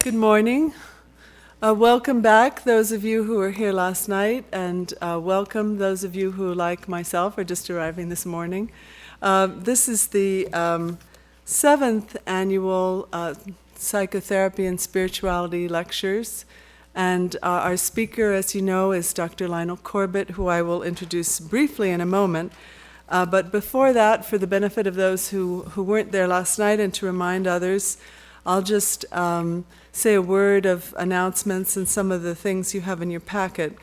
Good morning. Welcome back, those of you who were here last night, and welcome those of you who, like myself, are just arriving this morning. This is the 7th annual Psychotherapy and Spirituality Lectures, and our speaker, as you know, is Dr. Lionel Corbett, who I will introduce briefly in a moment. But before that, for the benefit of those who weren't there last night and to remind others, I'll just say a word of announcements and some of the things you have in your packet.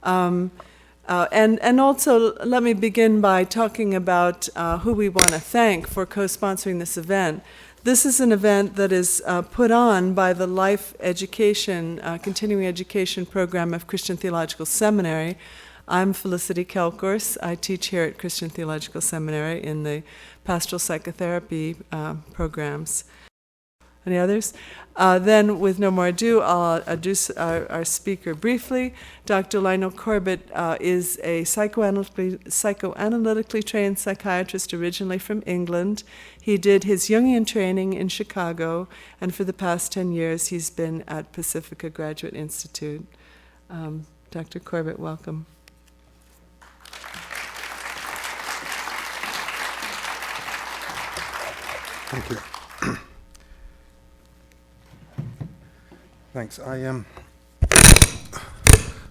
And also, let me begin by talking about who we want to thank for co-sponsoring this event. This is an event that is put on by the Life Education, Continuing Education Program of Christian Theological Seminary. I'm Felicity Kelcourse. I teach here at Christian Theological Seminary in the pastoral psychotherapy programs. Any others? Then, with no more ado, I'll introduce our speaker briefly. Dr. Lionel Corbett is a psychoanalytically trained psychiatrist originally from England. He did his Jungian training in Chicago, and for the past 10 years he's been at Pacifica Graduate Institute. Dr. Corbett, welcome. Thank you. Thanks. I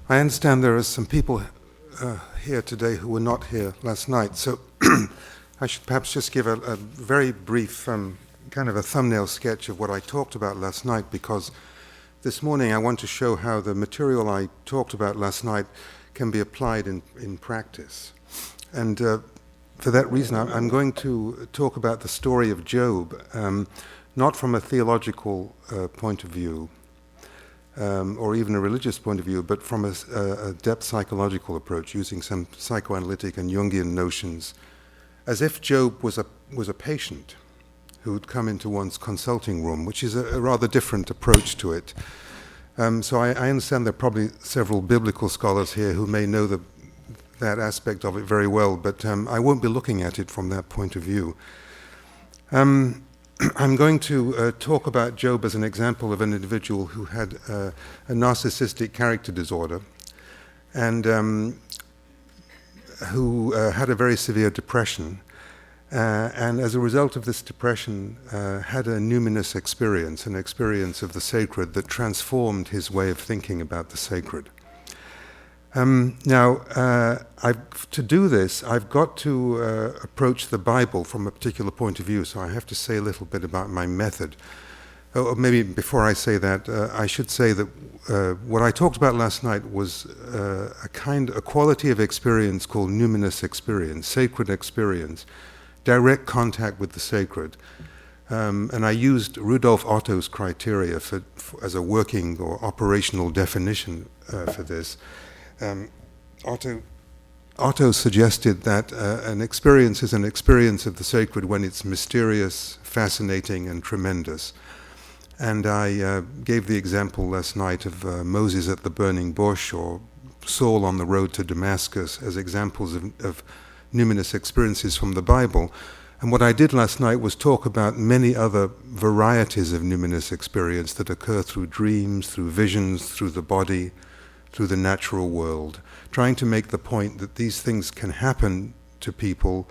understand there are some people here today who were not here last night, so I should perhaps just give a very brief kind of a thumbnail sketch of what I talked about last night, because this morning I want to show how the material I talked about last night can be applied in practice. And for that reason, I'm going to talk about the story of Job, not from a theological point of view, or even a religious point of view, but from a depth psychological approach, using some psychoanalytic and Jungian notions, as if Job was a patient who would come into one's consulting room, which is a rather different approach to it. So I understand there are probably several biblical scholars here who may know that aspect of it very well, but I won't be looking at it from that point of view. I'm going to talk about Job as an example of an individual who had a narcissistic character disorder and who had a very severe depression, and as a result of this depression had a numinous experience, an experience of the sacred that transformed his way of thinking about the sacred. Now, to do this, I've got to approach the Bible from a particular point of view, so I have to say a little bit about my method. Or maybe before I say that, I should say that what I talked about last night was a quality of experience called numinous experience, sacred experience, direct contact with the sacred. And I used Rudolf Otto's criteria as a working or operational definition for this. Otto suggested that an experience is an experience of the sacred when it's mysterious, fascinating, and tremendous. And I gave the example last night of Moses at the burning bush or Saul on the road to Damascus as examples of numinous experiences from the Bible. And what I did last night was talk about many other varieties of numinous experience that occur through dreams, through visions, through the body, through the natural world, trying to make the point that these things can happen to people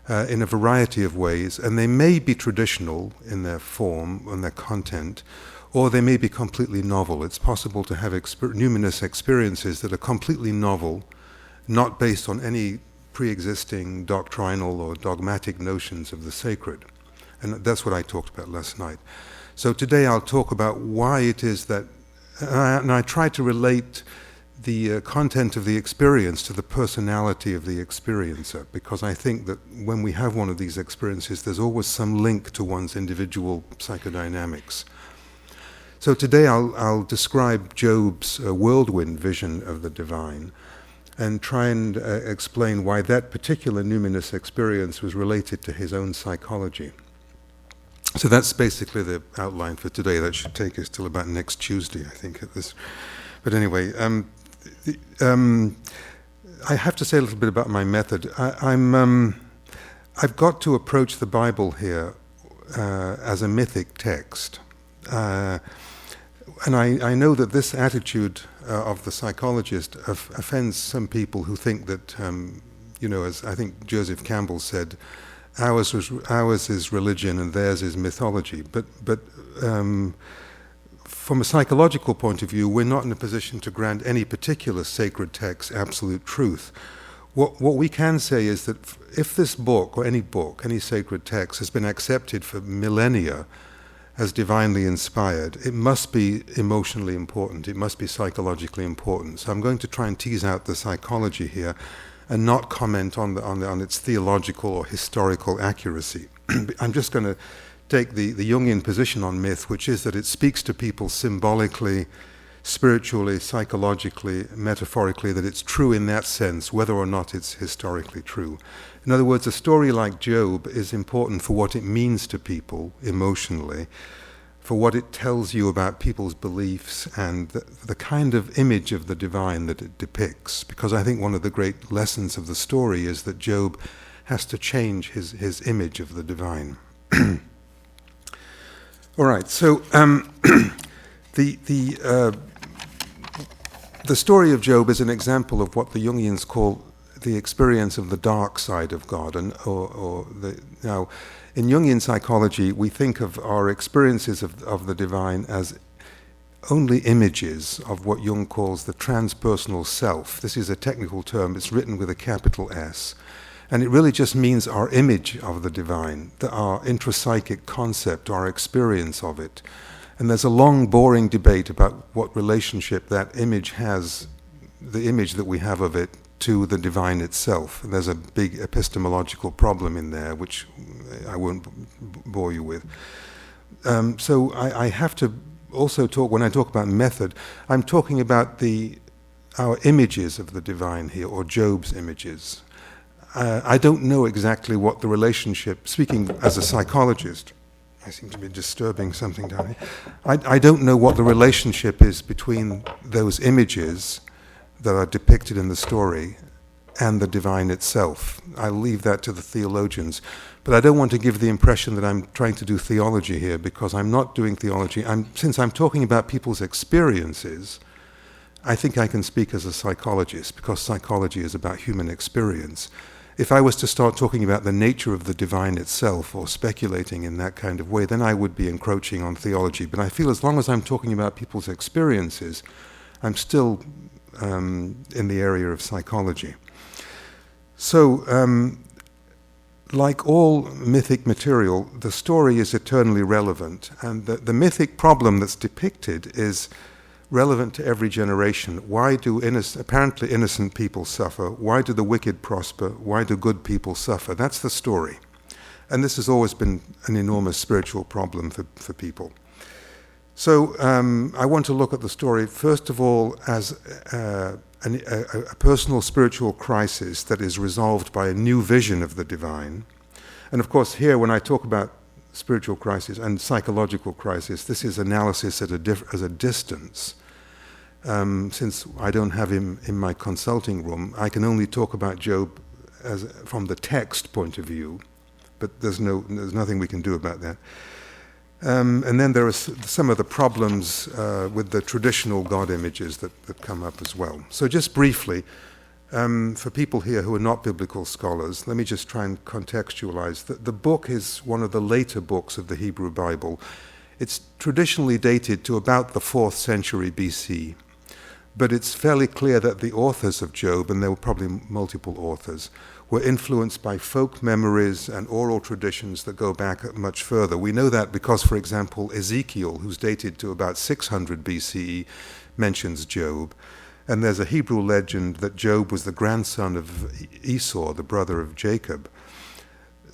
in a variety of ways, and they may be traditional in their form and their content, or they may be completely novel. It's possible to have numinous experiences that are completely novel, not based on any pre-existing doctrinal or dogmatic notions of the sacred. And that's what I talked about last night. So today I'll talk about why it is that, and I try to relate the content of the experience to the personality of the experiencer, because I think that when we have one of these experiences, there's always some link to one's individual psychodynamics. So today I'll describe Job's whirlwind vision of the divine and try and explain why that particular numinous experience was related to his own psychology. So that's basically the outline for today. That should take us till about next Tuesday, I think. But anyway, I have to say a little bit about my method. I've got to approach the Bible here as a mythic text. And I know that this attitude of the psychologist offends some people who think that, as I think Joseph Campbell said, ours is religion and theirs is mythology. But from a psychological point of view, we're not in a position to grant any particular sacred text absolute truth. What we can say is that if this book, or any sacred text, has been accepted for millennia as divinely inspired, it must be emotionally important, it must be psychologically important. So I'm going to try and tease out the psychology here and not comment on its theological or historical accuracy. I'm just going to take the Jungian position on myth, which is that it speaks to people symbolically, spiritually, psychologically, metaphorically, that it's true in that sense, whether or not it's historically true. In other words, a story like Job is important for what it means to people emotionally, for what it tells you about people's beliefs and the kind of image of the divine that it depicts. Because I think one of the great lessons of the story is that Job has to change his image of the divine. All right, so the story of Job is an example of what the Jungians call the experience of the dark side of God. Now, in Jungian psychology, we think of our experiences of the divine as only images of what Jung calls the transpersonal self. This is a technical term. It's written with a capital S. And it really just means our image of the divine, our intrapsychic concept, our experience of it. And there's a long, boring debate about what relationship that image has, the image that we have of it, to the divine itself. And there's a big epistemological problem in there, which I won't bore you with. So I have to also talk, when I talk about method, I'm talking about our images of the divine here, or Job's images. I don't know exactly what the relationship, speaking as a psychologist, I seem to be disturbing something down here. I don't know what the relationship is between those images that are depicted in the story and the divine itself. I'll leave that to the theologians. But I don't want to give the impression that I'm trying to do theology here, because I'm not doing theology. Since I'm talking about people's experiences, I think I can speak as a psychologist, because psychology is about human experience. If I was to start talking about the nature of the divine itself, or speculating in that kind of way, then I would be encroaching on theology. But I feel as long as I'm talking about people's experiences, I'm still in the area of psychology. So, like all mythic material, the story is eternally relevant. And the mythic problem that's depicted is relevant to every generation. Why do apparently innocent people suffer? Why do the wicked prosper? Why do good people suffer? That's the story. And this has always been an enormous spiritual problem for people. So I want to look at the story, first of all, as a personal spiritual crisis that is resolved by a new vision of the divine. And of course, here, when I talk about spiritual crisis and psychological crisis, this is analysis at as a distance. Since I don't have him in my consulting room, I can only talk about Job from the text point of view, but there's nothing we can do about that. And then there are some of the problems with the traditional God images that come up as well. So just briefly, for people here who are not biblical scholars, let me just try and contextualize. The book is one of the later books of the Hebrew Bible. It's traditionally dated to about the 4th century BC, but it's fairly clear that the authors of Job, and there were probably multiple authors, were influenced by folk memories and oral traditions that go back much further. We know that because, for example, Ezekiel, who's dated to about 600 BCE, mentions Job. And there's a Hebrew legend that Job was the grandson of Esau, the brother of Jacob.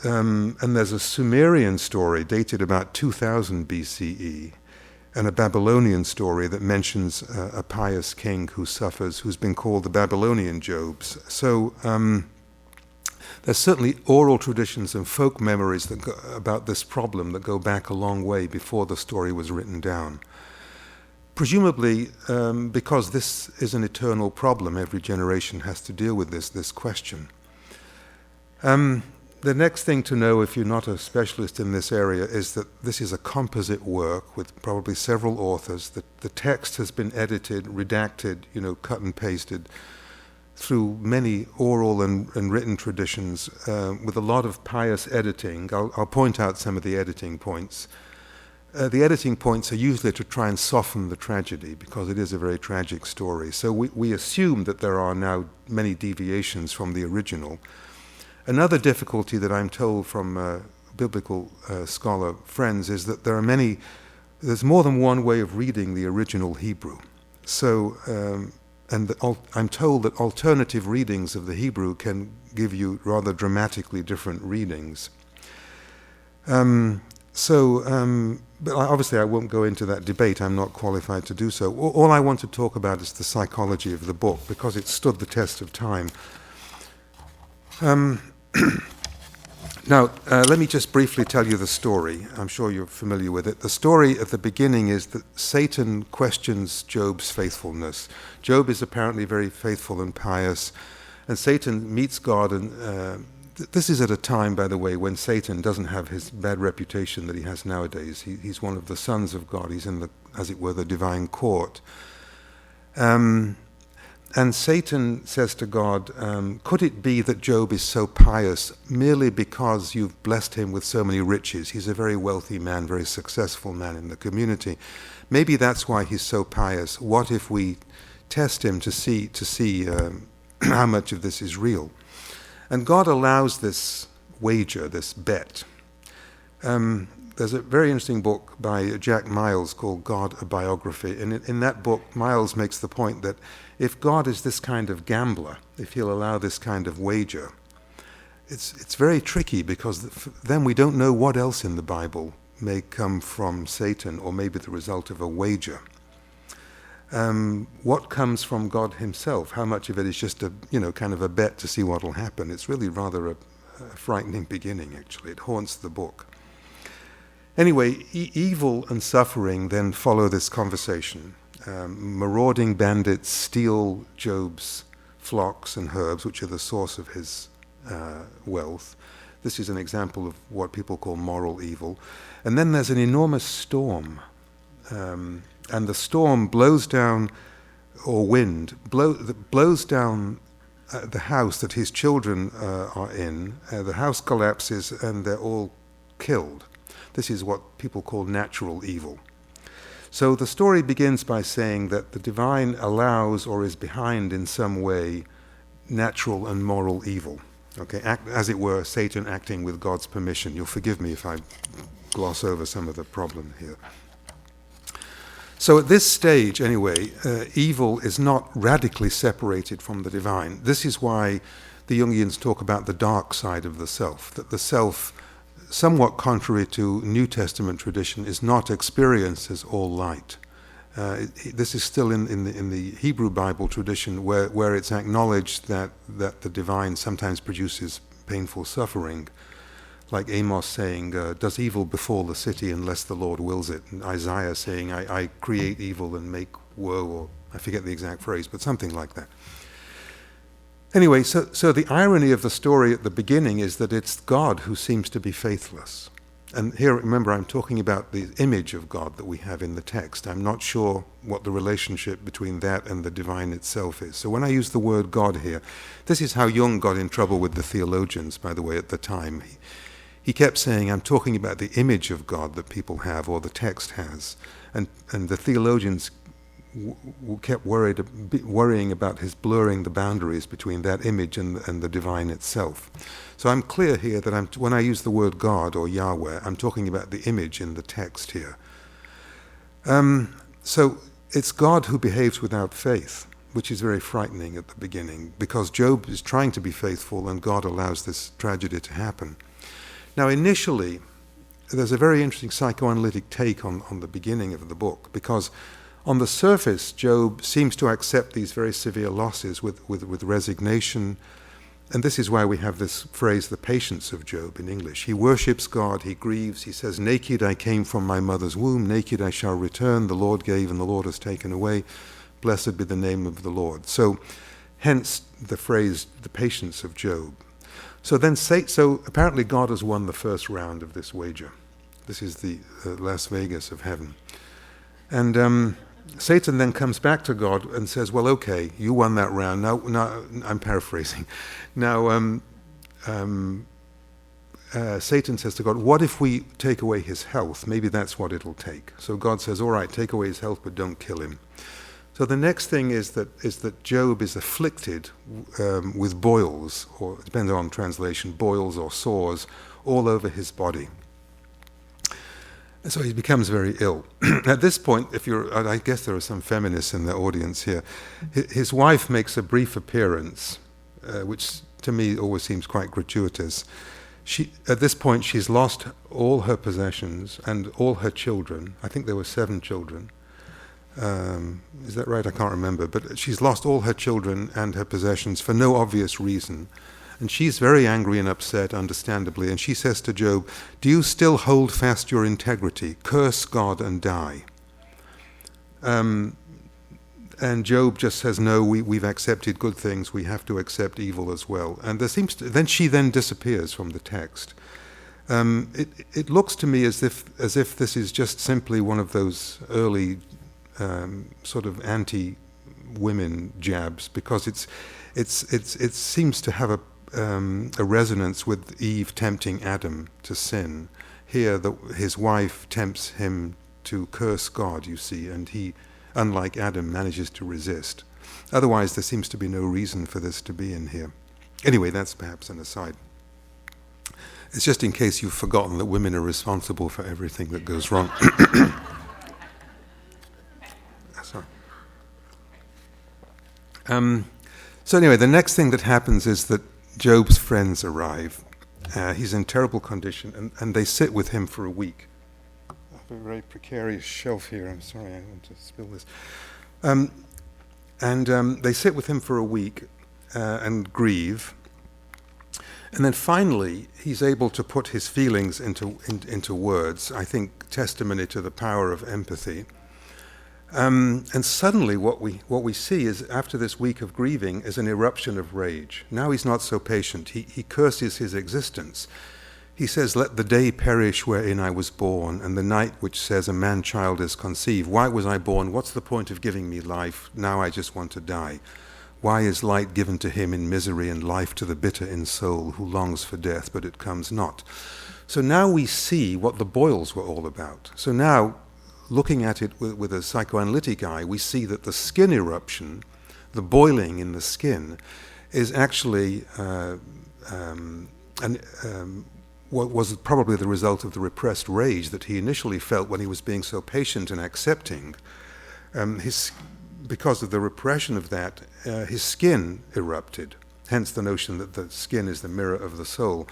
And there's a Sumerian story dated about 2000 BCE, and a Babylonian story that mentions a pious king who's been called the Babylonian Jobs. So there's certainly oral traditions and folk memories about this problem that go back a long way before the story was written down. Presumably, because this is an eternal problem, every generation has to deal with this question. The next thing to know, if you're not a specialist in this area, is that this is a composite work with probably several authors. The text has been edited, redacted, cut and pasted through many oral and written traditions with a lot of pious editing. I'll point out some of the editing points. The editing points are usually to try and soften the tragedy, because it is a very tragic story. So we assume that there are now many deviations from the original. Another difficulty that I'm told from biblical scholar friends is that there's more than one way of reading the original Hebrew. So, I'm told that alternative readings of the Hebrew can give you rather dramatically different readings. But obviously I won't go into that debate. I'm not qualified to do so. All I want to talk about is the psychology of the book, because it stood the test of time. Now, let me just briefly tell you the story. I'm sure you're familiar with it. The story at the beginning is that Satan questions Job's faithfulness. Job is apparently very faithful and pious, and Satan meets God, and this is at a time, by the way, when Satan doesn't have his bad reputation that he has nowadays. He's one of the sons of God. He's in as it were, the divine court. And Satan says to God, could it be that Job is so pious merely because you've blessed him with so many riches? He's a very wealthy man, very successful man in the community. Maybe that's why he's so pious. What if we test him to see how much of this is real? And God allows this wager, this bet. There's a very interesting book by Jack Miles called God, a Biography. And in that book, Miles makes the point that if God is this kind of gambler, if he'll allow this kind of wager, it's very tricky, because then we don't know what else in the Bible may come from Satan, or maybe the result of a wager. What comes from God himself? How much of it is just a kind of a bet to see what will happen? It's really rather a frightening beginning, actually. It haunts the book. Anyway, evil and suffering then follow this conversation. Marauding bandits steal Job's flocks and herds, which are the source of his wealth. This is an example of what people call moral evil. And then there's an enormous storm. And the storm blows down, or wind, blows down the house that his children are in. The house collapses and they're all killed. This is what people call natural evil. So the story begins by saying that the divine allows or is behind in some way natural and moral evil. Okay, as it were, Satan acting with God's permission. You'll forgive me if I gloss over some of the problem here. So at this stage, anyway, evil is not radically separated from the divine. This is why the Jungians talk about the dark side of the self, that the self, somewhat contrary to New Testament tradition, is not experienced as all light. This is still in the Hebrew Bible tradition, where it's acknowledged that the divine sometimes produces painful suffering, like Amos saying, does evil befall the city unless the Lord wills it? And Isaiah saying, I create evil and make woe, or I forget the exact phrase, but something like that. Anyway, so the irony of the story at the beginning is that it's God who seems to be faithless. And here, remember, I'm talking about the image of God that we have in the text. I'm not sure what the relationship between that and the divine itself is. So when I use the word God here, this is how Jung got in trouble with the theologians, by the way, at the time. He kept saying, I'm talking about the image of God that people have, or the text has. And the theologians kept worrying about his blurring the boundaries between that image and the divine itself. So I'm clear here that when I use the word God or Yahweh, I'm talking about the image in the text here. So it's God who behaves without faith, which is very frightening at the beginning, because Job is trying to be faithful and God allows this tragedy to happen. Now initially, there's a very interesting psychoanalytic take on the beginning of the book, because on the surface, Job seems to accept these very severe losses with resignation. And this is why we have this phrase, the patience of Job in English. He worships God, he grieves, he says, naked I came from my mother's womb, naked I shall return, the Lord gave and the Lord has taken away, blessed be the name of the Lord. So hence the phrase, the patience of Job. So apparently God has won the first round of this wager. This is the Las Vegas of heaven. And Satan then comes back to God and says, well, okay, you won that round. Now I'm paraphrasing. Now, Satan says to God, what if we take away his health? Maybe that's what it'll take. So God says, all right, take away his health, but don't kill him. So the next thing is that Job is afflicted with boils, or it depends on translation, boils or sores all over his body. And so he becomes very ill. At this point, I guess there are some feminists in the audience here, his wife makes a brief appearance, which to me always seems quite gratuitous. At this point, she's lost all her possessions and all her children. I think there were 7 children. Is that right? I can't remember. But she's lost all her children and her possessions for no obvious reason. And she's very angry and upset, understandably. And she says to Job, do you still hold fast your integrity? Curse God and die. And Job just says, no, we've accepted good things. We have to accept evil as well. And then she disappears from the text. It looks to me as if this is just simply one of those early sort of anti-women jabs, because it seems to have a resonance with Eve tempting Adam to sin. Here, his wife tempts him to curse God, you see, and he, unlike Adam, manages to resist. Otherwise, there seems to be no reason for this to be in here. Anyway, that's perhaps an aside. It's just in case you've forgotten that women are responsible for everything that goes wrong. Sorry. So anyway, the next thing that happens is that Job's friends arrive. He's in terrible condition, and they sit with him for a week. I have a very precarious shelf here. I'm sorry, I want to spill this. And they sit with him for a week and grieve. And then finally, he's able to put his feelings into words, I think testimony to the power of empathy. And suddenly what we see is, after this week of grieving, is an eruption of rage. Now he's not so patient. He curses his existence. He says, let the day perish wherein I was born, and the night which says a man-child is conceived. Why was I born? What's the point of giving me life? Now I just want to die. Why is light given to him in misery, and life to the bitter in soul, who longs for death, but it comes not? So now we see what the boils were all about. So now, looking at it with a psychoanalytic eye, we see that the skin eruption, the boiling in the skin, is actually what was probably the result of the repressed rage that he initially felt when he was being so patient and accepting. Because of the repression of that, his skin erupted. Hence the notion that the skin is the mirror of the soul.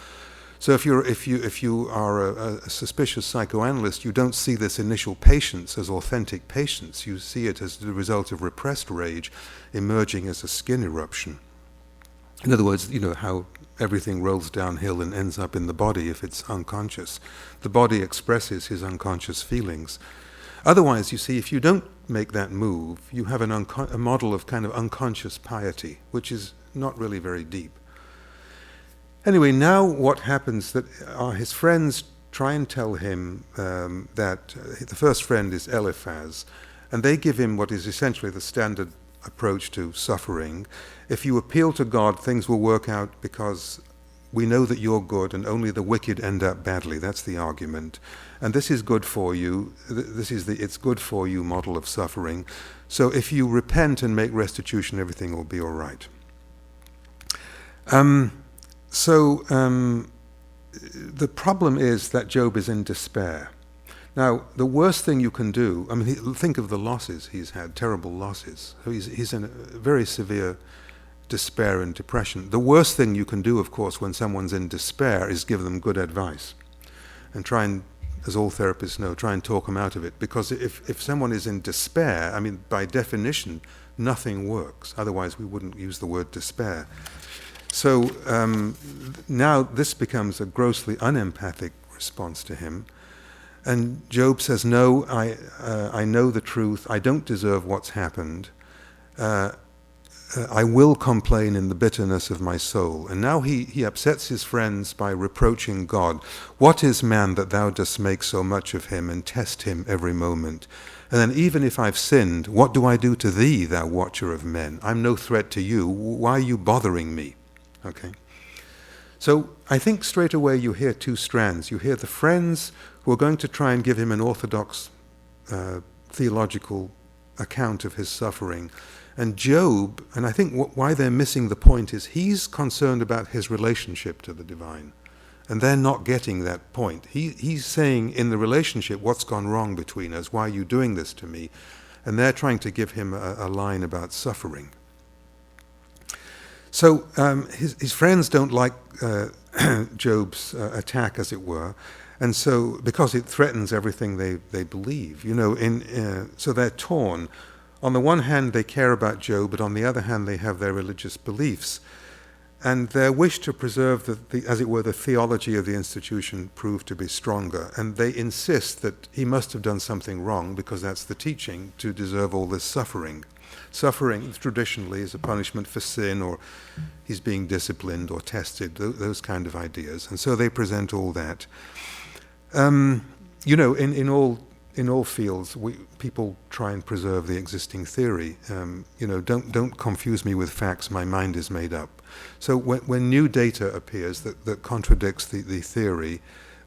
So if you are a suspicious psychoanalyst, you don't see this initial patience as authentic patience. You see it as the result of repressed rage emerging as a skin eruption. In other words, you know how everything rolls downhill and ends up in the body if it's unconscious. The body expresses his unconscious feelings. Otherwise, you see, if you don't make that move, you have a model of kind of unconscious piety, which is not really very deep. Anyway, now what happens that his friends try and tell him that the first friend is Eliphaz, and they give him what is essentially the standard approach to suffering. If you appeal to God, things will work out because we know that you're good and only the wicked end up badly. That's the argument. And this is good for you. This is the it's good for you model of suffering. So if you repent and make restitution, everything will be all right. The problem is that Job is in despair. Now, the worst thing you can do, I mean, think of the losses he's had, terrible losses. So he's in a very severe despair and depression. The worst thing you can do, of course, when someone's in despair is give them good advice and try and, as all therapists know, try and talk them out of it. Because if someone is in despair, I mean, by definition, nothing works. Otherwise, we wouldn't use the word despair. So now this becomes a grossly unempathic response to him. And Job says, no, I know the truth. I don't deserve what's happened. I will complain in the bitterness of my soul. And now he upsets his friends by reproaching God. What is man that thou dost make so much of him and test him every moment? And then even if I've sinned, what do I do to thee, thou watcher of men? I'm no threat to you. Why are you bothering me? Okay. So I think straight away you hear two strands. You hear the friends who are going to try and give him an orthodox theological account of his suffering. And Job, and I think why they're missing the point is he's concerned about his relationship to the divine. And they're not getting that point. He's saying in the relationship, what's gone wrong between us? Why are you doing this to me? And they're trying to give him a line about suffering. So his friends don't like Job's attack, as it were. And so, because it threatens everything they believe, so they're torn. On the one hand, they care about Job, but on the other hand, they have their religious beliefs. And their wish to preserve, as it were, the theology of the institution proved to be stronger. And they insist that he must have done something wrong, because that's the teaching, to deserve all this suffering. Suffering, traditionally, is a punishment for sin, or he's being disciplined or tested, those kind of ideas. And so they present all that. In all fields, people try and preserve the existing theory. Don't confuse me with facts. My mind is made up. So when new data appears that contradicts the theory,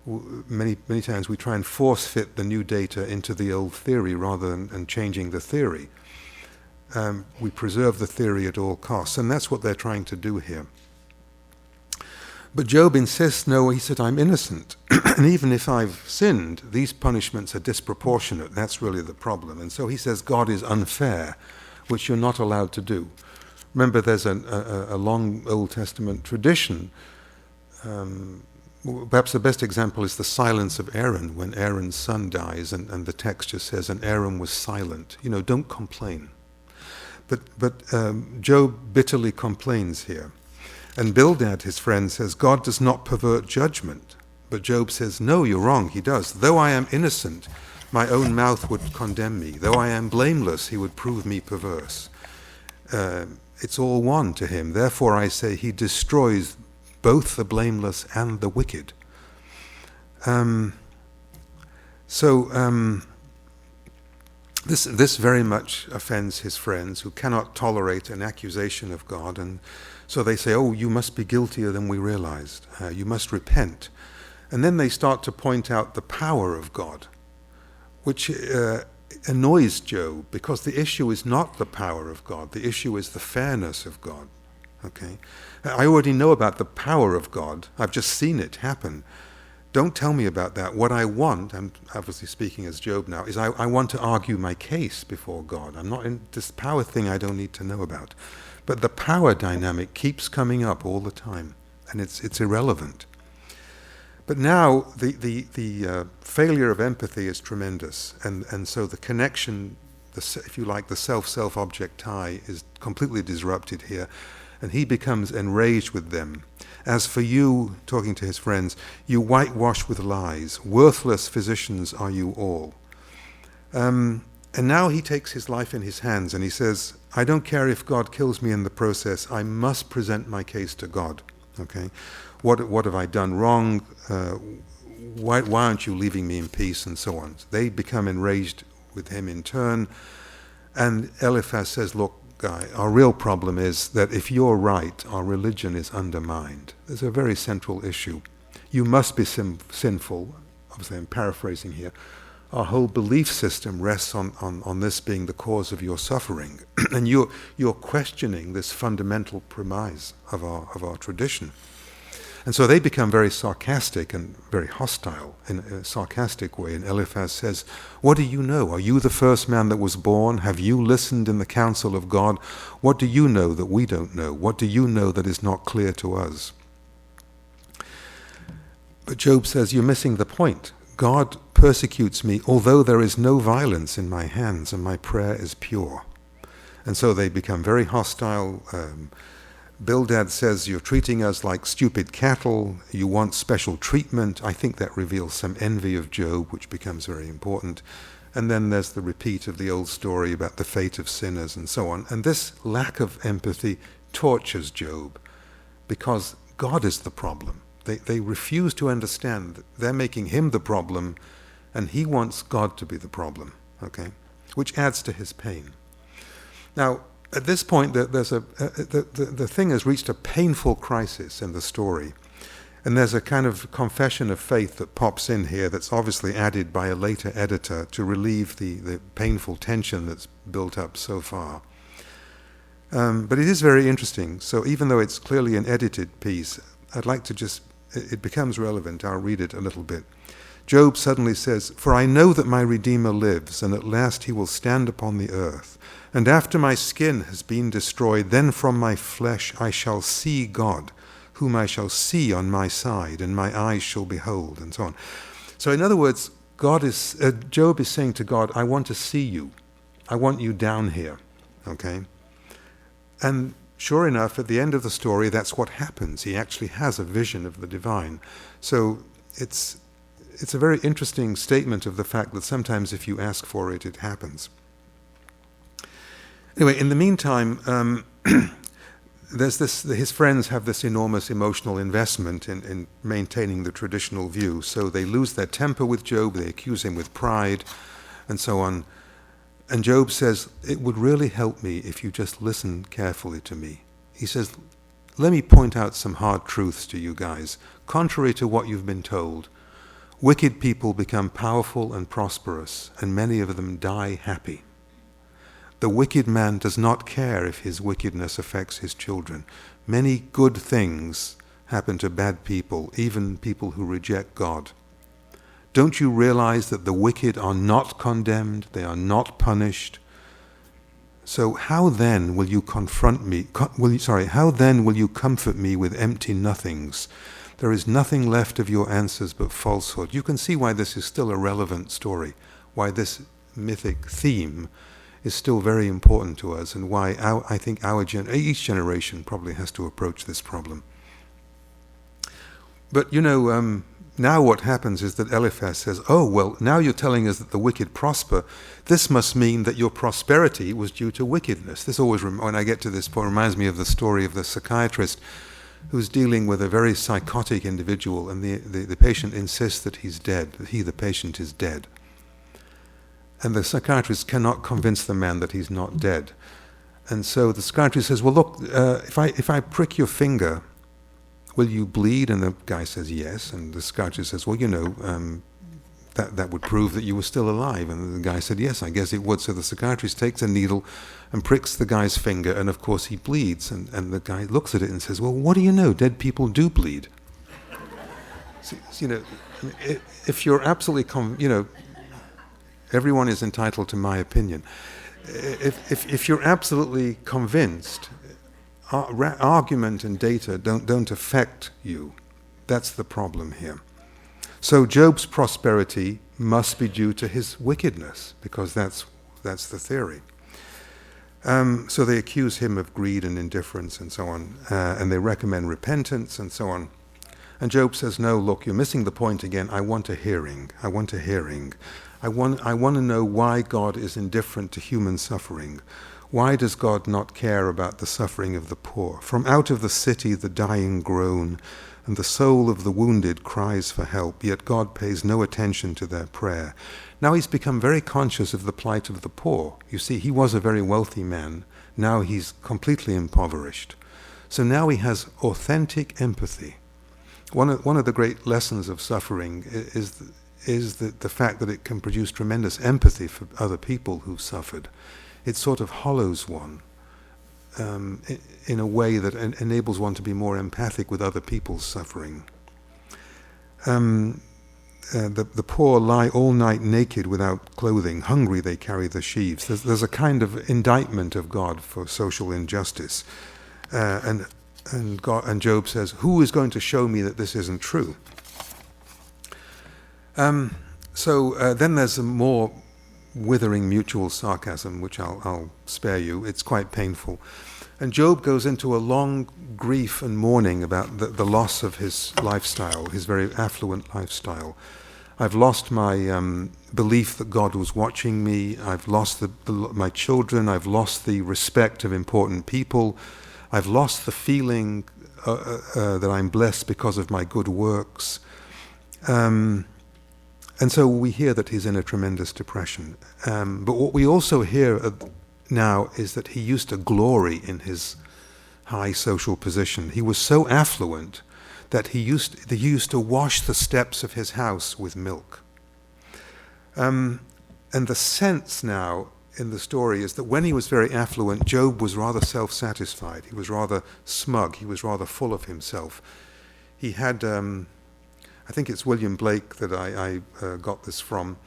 many times we try and force fit the new data into the old theory rather than changing the theory. We preserve the theory at all costs, and that's what they're trying to do here. But Job insists, no, he said, I'm innocent. And even if I've sinned, these punishments are disproportionate. That's really the problem. And so he says God is unfair, which you're not allowed to do. Remember, there's a long Old Testament tradition. Perhaps the best example is the silence of Aaron, when Aaron's son dies, and the text just says, and Aaron was silent. Don't complain. But Job bitterly complains here. And Bildad, his friend, says, God does not pervert judgment. But Job says, no, you're wrong, he does. Though I am innocent, my own mouth would condemn me. Though I am blameless, he would prove me perverse. It's all one to him. Therefore I say he destroys both the blameless and the wicked. This very much offends his friends, who cannot tolerate an accusation of God, and so they say, oh, you must be guiltier than we realized. You must repent. And then they start to point out the power of God, which annoys Job, because the issue is not the power of God. The issue is the fairness of God. Okay? I already know about the power of God. I've just seen it happen. Don't tell me about that. What I want, I'm obviously speaking as Job now, is I want to argue my case before God. I'm not in this power thing I don't need to know about. But the power dynamic keeps coming up all the time, and it's irrelevant. But now the failure of empathy is tremendous, and so the connection, if you like, the self-object tie is completely disrupted here, and he becomes enraged with them. As for you, talking to his friends, you whitewash with lies. Worthless physicians are you all. And now he takes his life in his hands and he says, I don't care if God kills me in the process. I must present my case to God. Okay, what have I done wrong? Why aren't you leaving me in peace? And so on. They become enraged with him in turn. And Eliphaz says, look, guy, our real problem is that if you're right, our religion is undermined. There's a very central issue. You must be sinful. Obviously, I'm paraphrasing here. Our whole belief system rests on this being the cause of your suffering. And you're questioning this fundamental premise of our tradition. And so they become very sarcastic and very hostile in a sarcastic way. And Eliphaz says, what do you know? Are you the first man that was born? Have you listened in the counsel of God? What do you know that we don't know? What do you know that is not clear to us? But Job says, you're missing the point. God persecutes me, although there is no violence in my hands, and my prayer is pure. And so they become very hostile. Bildad says, you're treating us like stupid cattle. You want special treatment. I think that reveals some envy of Job, which becomes very important. And then there's the repeat of the old story about the fate of sinners and so on. And this lack of empathy tortures Job because God is the problem. They refuse to understand that they're making him the problem and he wants God to be the problem, okay? Which adds to his pain. Now, at this point, the thing has reached a painful crisis in the story. And there's a kind of confession of faith that pops in here that's obviously added by a later editor to relieve the painful tension that's built up so far. But it is very interesting. So even though it's clearly an edited piece, I'd like to it becomes relevant. I'll read it a little bit. Job suddenly says, "For I know that my Redeemer lives, and at last he will stand upon the earth. And after my skin has been destroyed, then from my flesh I shall see God, whom I shall see on my side, and my eyes shall behold," and so on. So in other words, Job is saying to God, I want to see you. I want you down here, okay? And sure enough, at the end of the story, that's what happens. He actually has a vision of the divine. So it's a very interesting statement of the fact that sometimes if you ask for it, it happens. Anyway, in the meantime, his friends have this enormous emotional investment in maintaining the traditional view. So they lose their temper with Job, they accuse him with pride, and so on. And Job says, "It would really help me if you just listen carefully to me." He says, "Let me point out some hard truths to you guys. Contrary to what you've been told, wicked people become powerful and prosperous, and many of them die happy. The wicked man does not care if his wickedness affects his children. Many good things happen to bad people, even people who reject God. Don't you realize that the wicked are not condemned, they are not punished? So how then will you comfort me with empty nothings? There is nothing left of your answers but falsehood." You can see why this is still a relevant story, why this mythic theme is still very important to us, and why I think each generation probably has to approach this problem. But now what happens is that Eliphaz says, "Oh, well, now you're telling us that the wicked prosper. This must mean that your prosperity was due to wickedness." This always, when I get to this point, reminds me of the story of the psychiatrist who's dealing with a very psychotic individual, and the patient insists that he's dead, that the patient is dead. And the psychiatrist cannot convince the man that he's not dead. And so the psychiatrist says, "Well, look, if I prick your finger, will you bleed?" And the guy says, "Yes." And the psychiatrist says, "Well, that would prove that you were still alive." And the guy said, "Yes, I guess it would." So the psychiatrist takes a needle and pricks the guy's finger, and of course he bleeds. And the guy looks at it and says, "Well, what do you know? Dead people do bleed." So, if you're absolutely, everyone is entitled to my opinion. If you're absolutely convinced, argument and data don't affect you. That's the problem here. So Job's prosperity must be due to his wickedness, because that's the theory. So they accuse him of greed and indifference and so on, and they recommend repentance and so on. And Job says, "No, look, you're missing the point again. I want a hearing. I want a hearing. I want to know why God is indifferent to human suffering. Why does God not care about the suffering of the poor? From out of the city the dying groan, and the soul of the wounded cries for help, yet God pays no attention to their prayer." Now he's become very conscious of the plight of the poor. You see, he was a very wealthy man. Now he's completely impoverished. So now he has authentic empathy. One of the great lessons of suffering is the fact that it can produce tremendous empathy for other people who've suffered. It sort of hollows one in a way that enables one to be more empathic with other people's suffering. The poor lie all night naked without clothing. Hungry they carry the sheaves. There's a kind of indictment of God for social injustice. And Job says, "Who is going to show me that this isn't true?" So then there's a more withering mutual sarcasm, which I'll spare you. It's quite painful. And Job goes into a long grief and mourning about the loss of his lifestyle, his very affluent lifestyle. I've lost my belief that God was watching me. I've lost my children. I've lost the respect of important people. I've lost the feeling that I'm blessed because of my good works. And so we hear that he's in a tremendous depression. But what we also hear now is that he used to glory in his high social position. He was so affluent that he used to wash the steps of his house with milk. And the sense now in the story is that when he was very affluent, Job was rather self-satisfied. He was rather smug. He was rather full of himself. He had, I think it's William Blake that I got this from.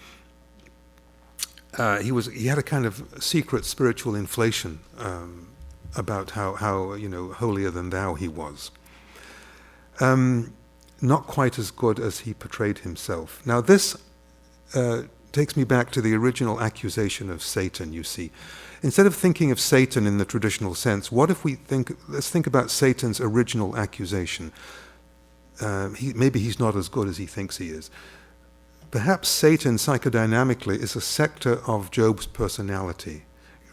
He had a kind of secret spiritual inflation about how holier than thou he was. Not quite as good as he portrayed himself. Now this takes me back to the original accusation of Satan, you see. Instead of thinking of Satan in the traditional sense, let's think about Satan's original accusation. Maybe he's not as good as he thinks he is. Perhaps Satan, psychodynamically, is a sector of Job's personality.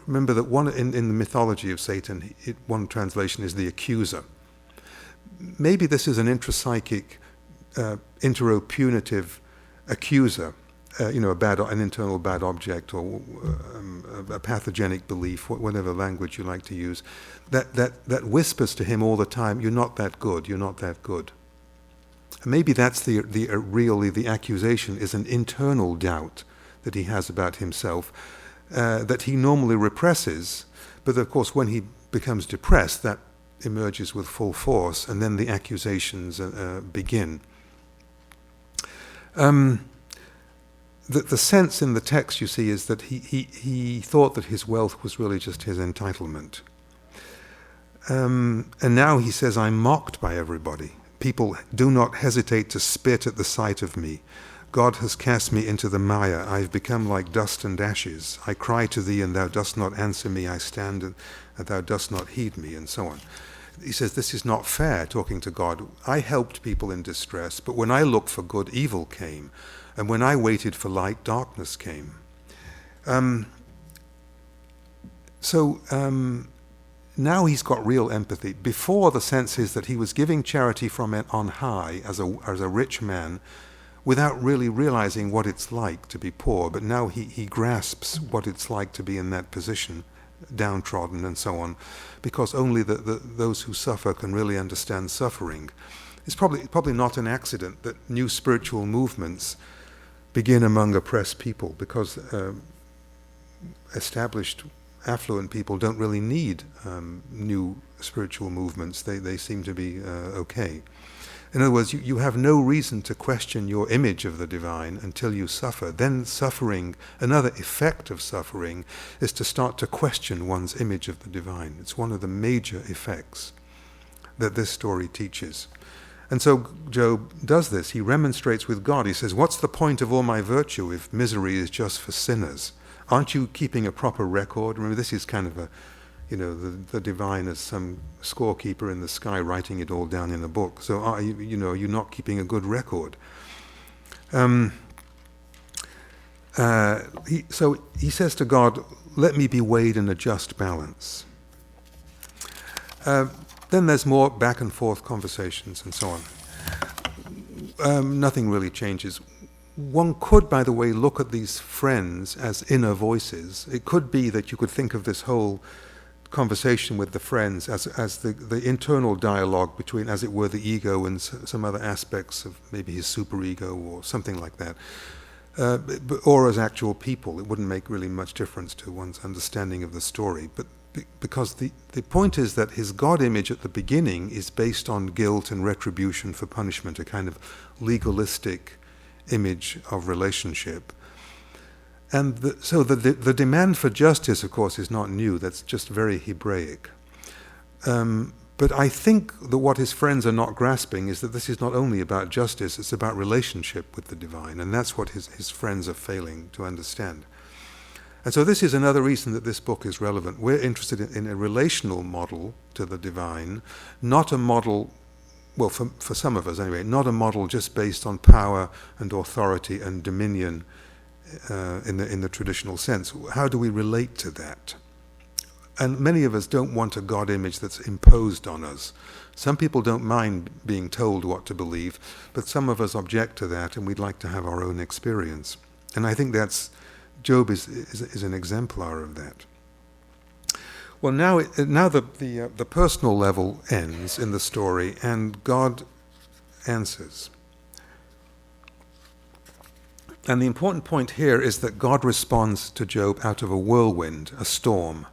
Remember that in the mythology of Satan, one translation is the accuser. Maybe this is an intrapsychic, interopunitive accuser, an internal bad object or a pathogenic belief, whatever language you like to use, that whispers to him all the time, "You're not that good. You're not that good." And maybe that's really the accusation is an internal doubt that he has about himself that he normally represses, but of course when he becomes depressed, that emerges with full force, and then the accusations begin. The sense in the text, you see, is that he thought that his wealth was really just his entitlement. And now he says, "I'm mocked by everybody. People do not hesitate to spit at the sight of me. God has cast me into the mire. I've become like dust and ashes. I cry to thee, and thou dost not answer me. I stand, and thou dost not heed me," and so on. He says, this is not fair, talking to God. I helped people in distress, but when I looked for good, evil came. And when I waited for light, darkness came. Now he's got real empathy. Before, the sense is that he was giving charity from on high as a rich man without really realizing what it's like to be poor. But now he grasps what it's like to be in that position, downtrodden and so on, because only those who suffer can really understand suffering. It's probably not an accident that new spiritual movements begin among oppressed people, because established affluent people don't really need new spiritual movements. They seem to be okay. In other words, you have no reason to question your image of the divine until you suffer. Then suffering, another effect of suffering, is to start to question one's image of the divine. It's one of the major effects that this story teaches. And so Job does this. He remonstrates with God. He says, "What's the point of all my virtue if misery is just for sinners? Aren't you keeping a proper record?" Remember, this is kind of the divine as some scorekeeper in the sky writing it all down in a book. So you're not keeping a good record. So he says to God, "Let me be weighed in a just balance." Then there's more back and forth conversations and so on. Nothing really changes. One could, by the way, look at these friends as inner voices. It could be that you could think of this whole conversation with the friends as the internal dialogue between, as it were, the ego and some other aspects of maybe his superego or something like that, or as actual people. It wouldn't make really much difference to one's understanding of the story. But because the point is that his God image at the beginning is based on guilt and retribution for punishment, a kind of legalistic image of relationship. And so the demand for justice, of course, is not new. That's just very Hebraic. But I think that what his friends are not grasping is that this is not only about justice, it's about relationship with the divine. And that's what his friends are failing to understand. And so this is another reason that this book is relevant. We're interested in a relational model to the divine, not a model well, for some of us anyway, not a model just based on power and authority and dominion in the traditional sense. How do we relate to that? And many of us don't want a God image that's imposed on us. Some people don't mind being told what to believe, but some of us object to that, and we'd like to have our own experience. And I think Job is an exemplar of that. Well, now the personal level ends in the story, and God answers. And the important point here is that God responds to Job out of a whirlwind, a storm.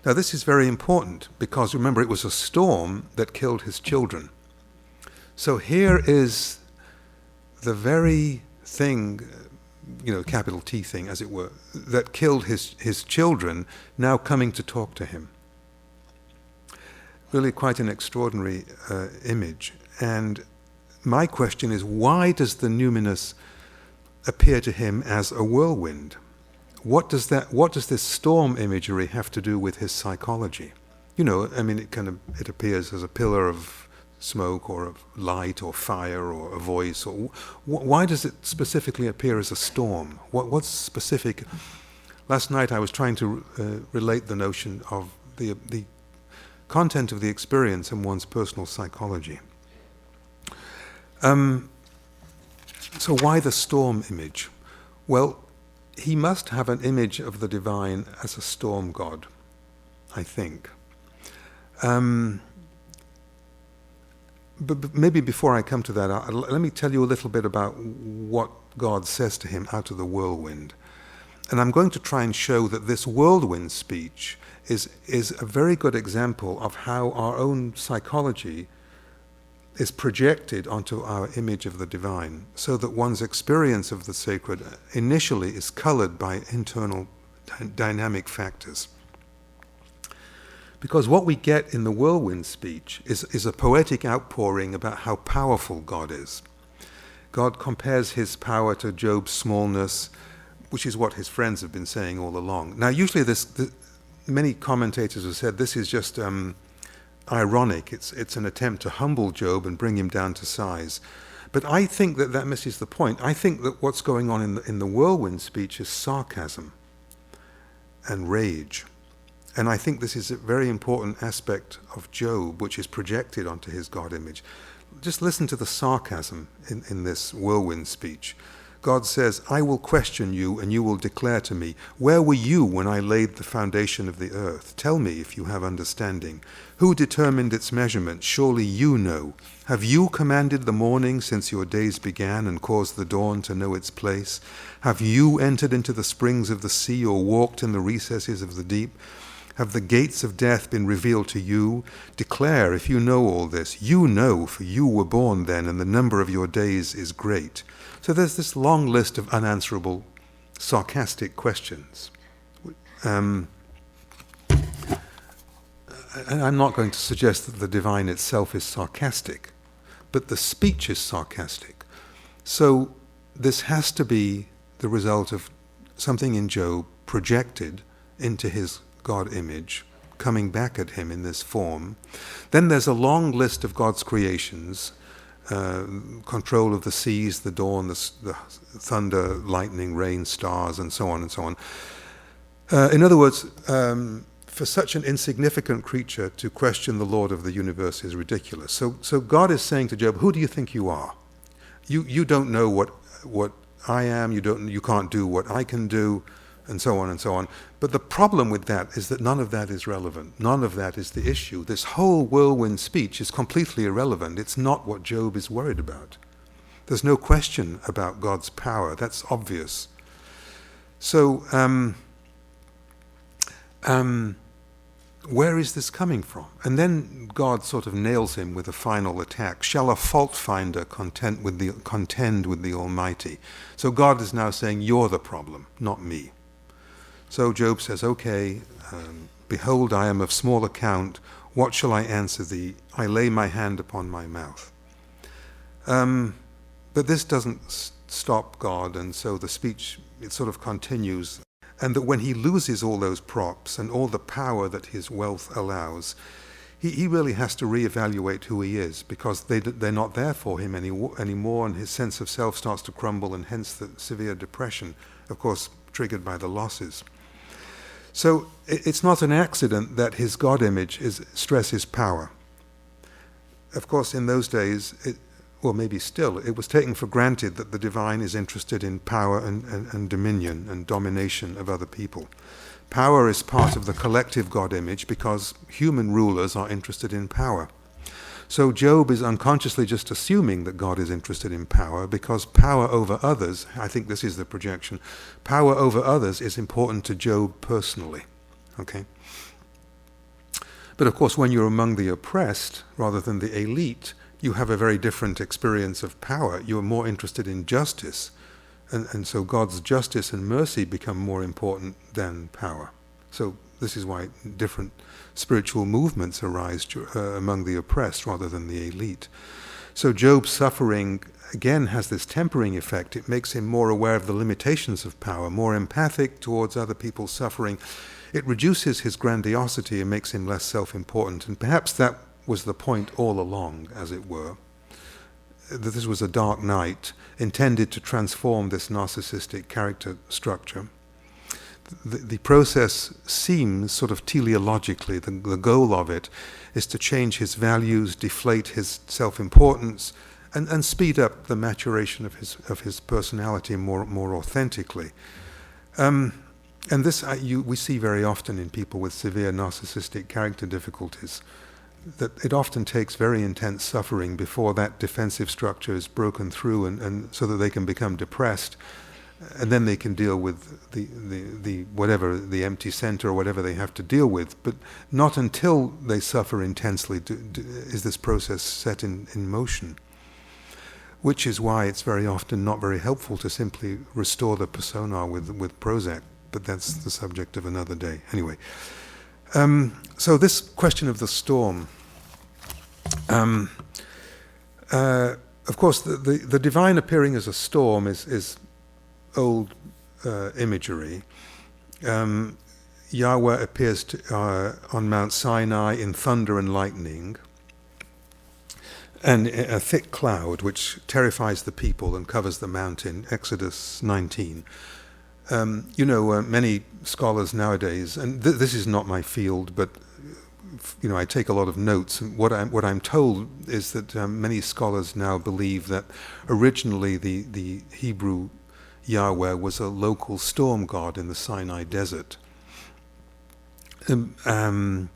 Now, this is very important because, remember, it was a storm that killed his children. So here is the very thing, capital T thing, as it were, that killed his children, now coming to talk to him. Really quite an extraordinary image. And my question is, why does the numinous appear to him as a whirlwind? What does this storm imagery have to do with his psychology? It appears as a pillar of smoke or of light or fire or a voice. Or why does it specifically appear as a storm? What's specific? Last night I was trying to relate the notion of the content of the experience and one's personal psychology. So why the storm image? Well, he must have an image of the divine as a storm god, I think. But maybe before I come to that, let me tell you a little bit about what God says to him out of the whirlwind. And I'm going to try and show that this whirlwind speech is a very good example of how our own psychology is projected onto our image of the divine, so that one's experience of the sacred initially is colored by internal dynamic factors. Because what we get in the whirlwind speech is a poetic outpouring about how powerful God is. God compares his power to Job's smallness, which is what his friends have been saying all along. Now, usually many commentators have said this is just ironic. It's an attempt to humble Job and bring him down to size. But I think that misses the point. I think that what's going on in the whirlwind speech is sarcasm and rage. And I think this is a very important aspect of Job, which is projected onto his God image. Just listen to the sarcasm in this whirlwind speech. God says, "I will question you, and you will declare to me, where were you when I laid the foundation of the earth? Tell me if you have understanding. Who determined its measurement? Surely you know. Have you commanded the morning since your days began and caused the dawn to know its place? Have you entered into the springs of the sea or walked in the recesses of the deep? Have the gates of death been revealed to you? Declare if you know all this. You know, for you were born then, and the number of your days is great." So there's this long list of unanswerable, sarcastic questions. And I'm not going to suggest that the divine itself is sarcastic, but the speech is sarcastic. So this has to be the result of something in Job projected into his God image, coming back at him in this form. Then there's a long list of God's creations, control of the seas, the dawn, the thunder, lightning, rain, stars, and so on and so on. In other words, for such an insignificant creature to question the Lord of the universe is ridiculous. So God is saying to Job, who do you think you are? You don't know what I am, you can't do what I can do, and so on and so on. But the problem with that is that none of that is relevant. None of that is the issue. This whole whirlwind speech is completely irrelevant. It's not what Job is worried about. There's no question about God's power. That's obvious. So, where is this coming from? And then God sort of nails him with a final attack. Shall a fault finder contend with the Almighty? So God is now saying, you're the problem, not me. So Job says, okay, behold, I am of small account. What shall I answer thee? I lay my hand upon my mouth. But this doesn't stop God, and so the speech, it sort of continues. And that when he loses all those props and all the power that his wealth allows, he really has to reevaluate who he is, because they're not there for him anymore, and his sense of self starts to crumble, and hence the severe depression, of course, triggered by the losses. So it's not an accident that his God image stresses power. Of course, in those days, or maybe still, it was taken for granted that the divine is interested in power and dominion and domination of other people. Power is part of the collective God image because human rulers are interested in power. So Job is unconsciously just assuming that God is interested in power, because power over others, I think this is the projection, power over others is important to Job personally. Okay? But of course, when you're among the oppressed rather than the elite, you have a very different experience of power. You're more interested in justice. And so God's justice and mercy become more important than power. So this is why different spiritual movements arise among the oppressed rather than the elite. So Job's suffering, again, has this tempering effect. It makes him more aware of the limitations of power, more empathic towards other people's suffering. It reduces his grandiosity and makes him less self-important. And perhaps that was the point all along, as it were, that this was a dark night intended to transform this narcissistic character structure. The process seems sort of teleologically, the goal of it is to change his values, deflate his self-importance, and speed up the maturation of his personality more authentically. And this we see very often in people with severe narcissistic character difficulties, that it often takes very intense suffering before that defensive structure is broken through, and so that they can become depressed, and then they can deal with the whatever, the empty center or whatever they have to deal with. But not until they suffer intensely is this process set in motion. Which is why it's very often not very helpful to simply restore the persona with Prozac. But that's the subject of another day. Anyway. So this question of the storm, of course, the divine appearing as a storm is old imagery. Yahweh appears on Mount Sinai in thunder and lightning, and a thick cloud which terrifies the people and covers the mountain, Exodus 19. Many scholars nowadays, and this is not my field, but I take a lot of notes. And what I'm told is that many scholars now believe that originally the Hebrew Yahweh was a local storm god in the Sinai desert. And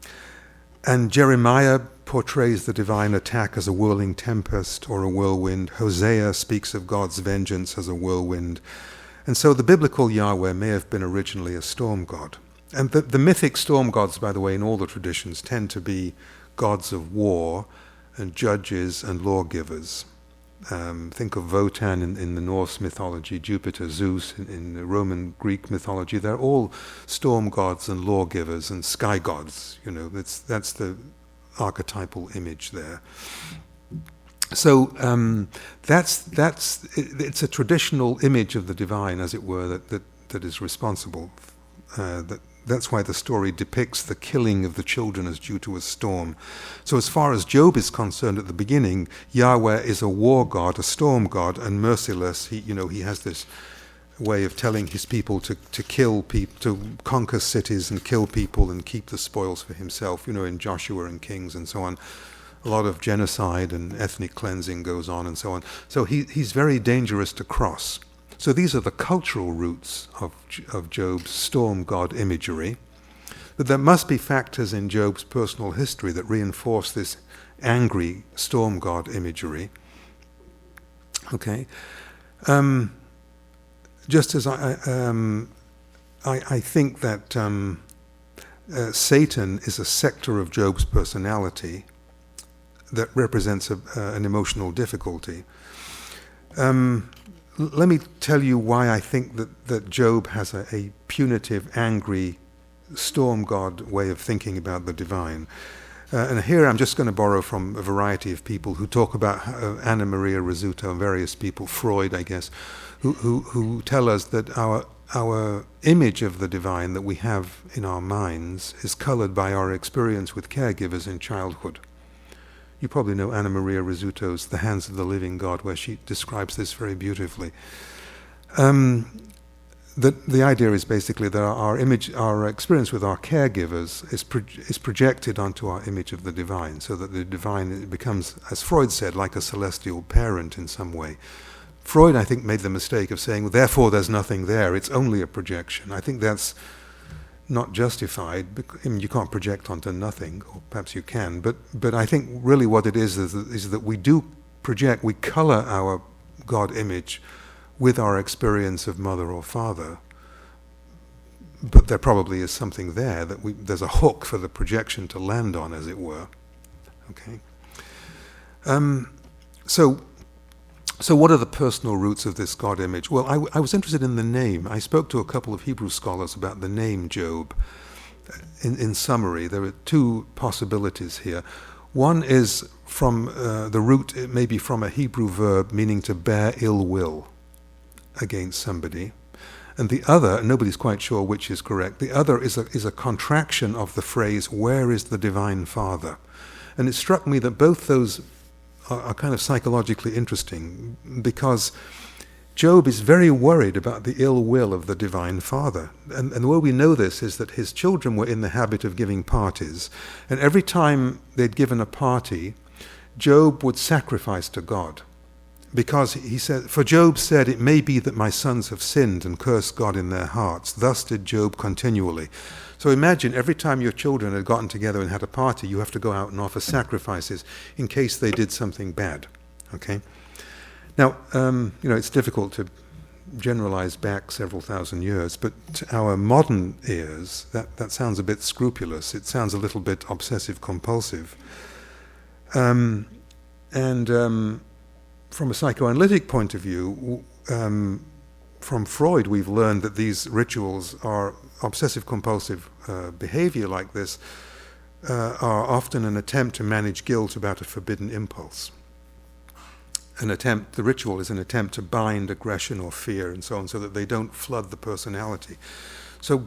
Jeremiah portrays the divine attack as a whirling tempest or a whirlwind. Hosea speaks of God's vengeance as a whirlwind. And so the biblical Yahweh may have been originally a storm god. And the mythic storm gods, by the way, in all the traditions, tend to be gods of war and judges and lawgivers. Think of Wotan in the Norse mythology, Jupiter, Zeus in the Roman Greek mythology. They're all storm gods and lawgivers and sky gods. That's the archetypal image there. So it's a traditional image of the divine, as it were, that is responsible. That's why the story depicts the killing of the children as due to a storm. So as far as Job is concerned at the beginning, Yahweh is a war god, a storm god, and merciless. He has this way of telling his people to kill people, to conquer cities and kill people and keep the spoils for himself. In Joshua and Kings and so on. A lot of genocide and ethnic cleansing goes on and so on. So he's very dangerous to cross. So these are the cultural roots of Job's storm god imagery. But there must be factors in Job's personal history that reinforce this angry storm god imagery. Okay? Just as I think that Satan is a sector of Job's personality that represents an emotional difficulty. Let me tell you why I think that Job has a punitive, angry, storm god way of thinking about the divine. And here I'm just going to borrow from a variety of people who talk about Anna Maria Rizzuto and various people, Freud, I guess, who tell us that our our image of the divine that we have in our minds is colored by our experience with caregivers in childhood. You probably know Anna Maria Rizzuto's The Hands of the Living God, where she describes this very beautifully. The idea is basically that our experience with our caregivers is projected onto our image of the divine, so that the divine becomes, as Freud said, like a celestial parent in some way. Freud, I think, made the mistake of saying, well, therefore there's nothing there, it's only a projection. I think that's not justified. I mean, you can't project onto nothing, or perhaps you can, but I think really what it is that we do project, we color our God image with our experience of mother or father, but there probably is something there, there's a hook for the projection to land on, as it were. Okay. So what are the personal roots of this God image? Well, I was interested in the name. I spoke to a couple of Hebrew scholars about the name Job. In summary, there are two possibilities here. One is from the root, it may be from a Hebrew verb meaning to bear ill will against somebody. And the other, nobody's quite sure which is correct, the other is a contraction of the phrase, where is the divine Father? And it struck me that both those are kind of psychologically interesting, because Job is very worried about the ill will of the divine Father. And the way we know this is that his children were in the habit of giving parties, and every time they'd given a party, Job would sacrifice to God. Because he said, for Job said, it may be that my sons have sinned and cursed God in their hearts. Thus did Job continually. So imagine every time your children had gotten together and had a party, you have to go out and offer sacrifices in case they did something bad. Okay? Now, it's difficult to generalize back several thousand years, but to our modern ears, that sounds a bit scrupulous. It sounds a little bit obsessive-compulsive. From a psychoanalytic point of view, from Freud, we've learned that these rituals are obsessive-compulsive behavior like this are often an attempt to manage guilt about a forbidden impulse. The ritual is an attempt to bind aggression or fear and so on, so that they don't flood the personality. So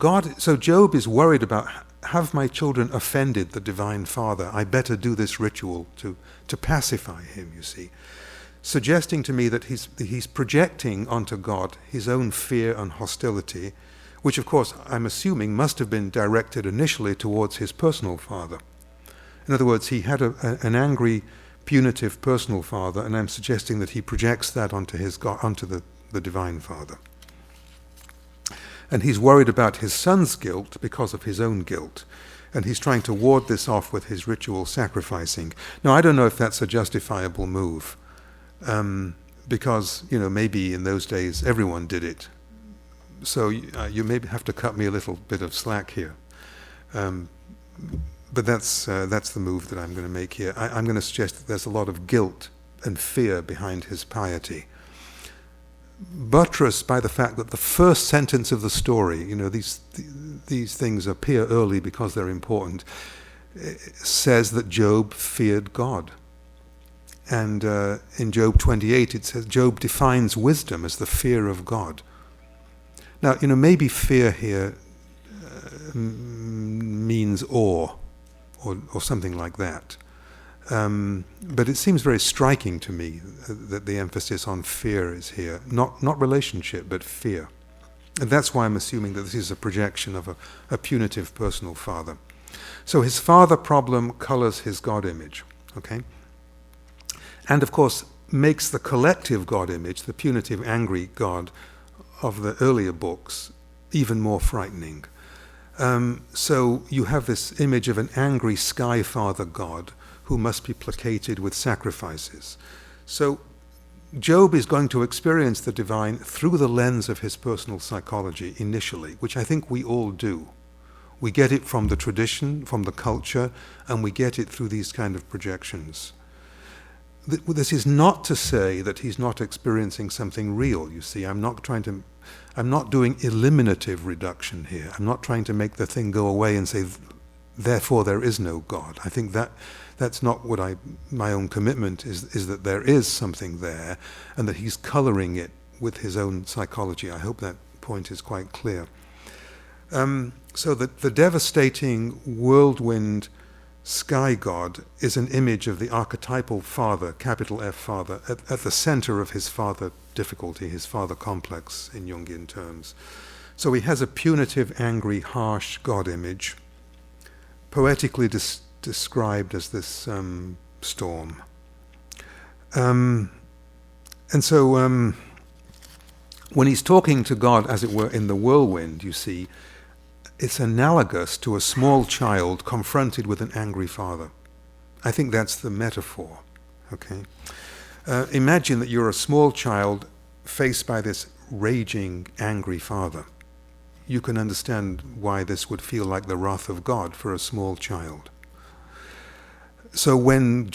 Job is worried about, have my children offended the divine Father? I better do this ritual to pacify him, you see. Suggesting to me that he's projecting onto God his own fear and hostility, which of course I'm assuming must have been directed initially towards his personal father. In other words, he had an angry, punitive personal father, and I'm suggesting that he projects that onto the divine Father. And he's worried about his son's guilt because of his own guilt, and he's trying to ward this off with his ritual sacrificing. Now, I don't know if that's a justifiable move. Because, maybe in those days everyone did it. So you maybe have to cut me a little bit of slack here. But that's the move that I'm going to make here. I'm going to suggest that there's a lot of guilt and fear behind his piety, buttressed by the fact that the first sentence of the story, these things appear early because they're important, says that Job feared God. And in Job 28, it says Job defines wisdom as the fear of God. Now, maybe fear here means awe, or something like that. But it seems very striking to me that the emphasis on fear is here, not relationship, but fear. And that's why I'm assuming that this is a projection of a punitive personal father. So his father problem colors his God image. Okay. And of course makes the collective God image, the punitive, angry God of the earlier books, even more frightening. So you have this image of an angry sky father God who must be placated with sacrifices. So Job is going to experience the divine through the lens of his personal psychology initially, which I think we all do. We get it from the tradition, from the culture, and we get it through these kind of projections. This is not to say that he's not experiencing something real, you see. I'm not doing eliminative reduction here. I'm not trying to make the thing go away and say, therefore there is no God. I think that's not what my own commitment is that there is something there, and that he's coloring it with his own psychology. I hope that point is quite clear. So the devastating whirlwind sky god is an image of the archetypal father, capital F father, at the center of his father difficulty, his father complex in Jungian terms. So he has a punitive, angry, harsh God image, poetically described as this storm. And so when he's talking to God, as it were, in the whirlwind, you see, it's analogous to a small child confronted with an angry father. I think that's the metaphor. Okay. Imagine that you're a small child faced by this raging, angry father. You can understand why this would feel like the wrath of God for a small child. So when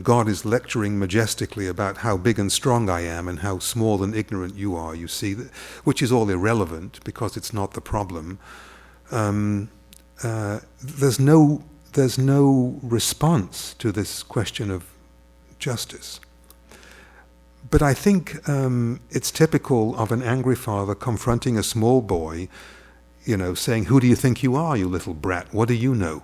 God is lecturing majestically about how big and strong I am and how small and ignorant you are, you see, which is all irrelevant because it's not the problem, there's no response to this question of justice. But I think it's typical of an angry father confronting a small boy, saying, "Who do you think you are, you little brat? What do you know?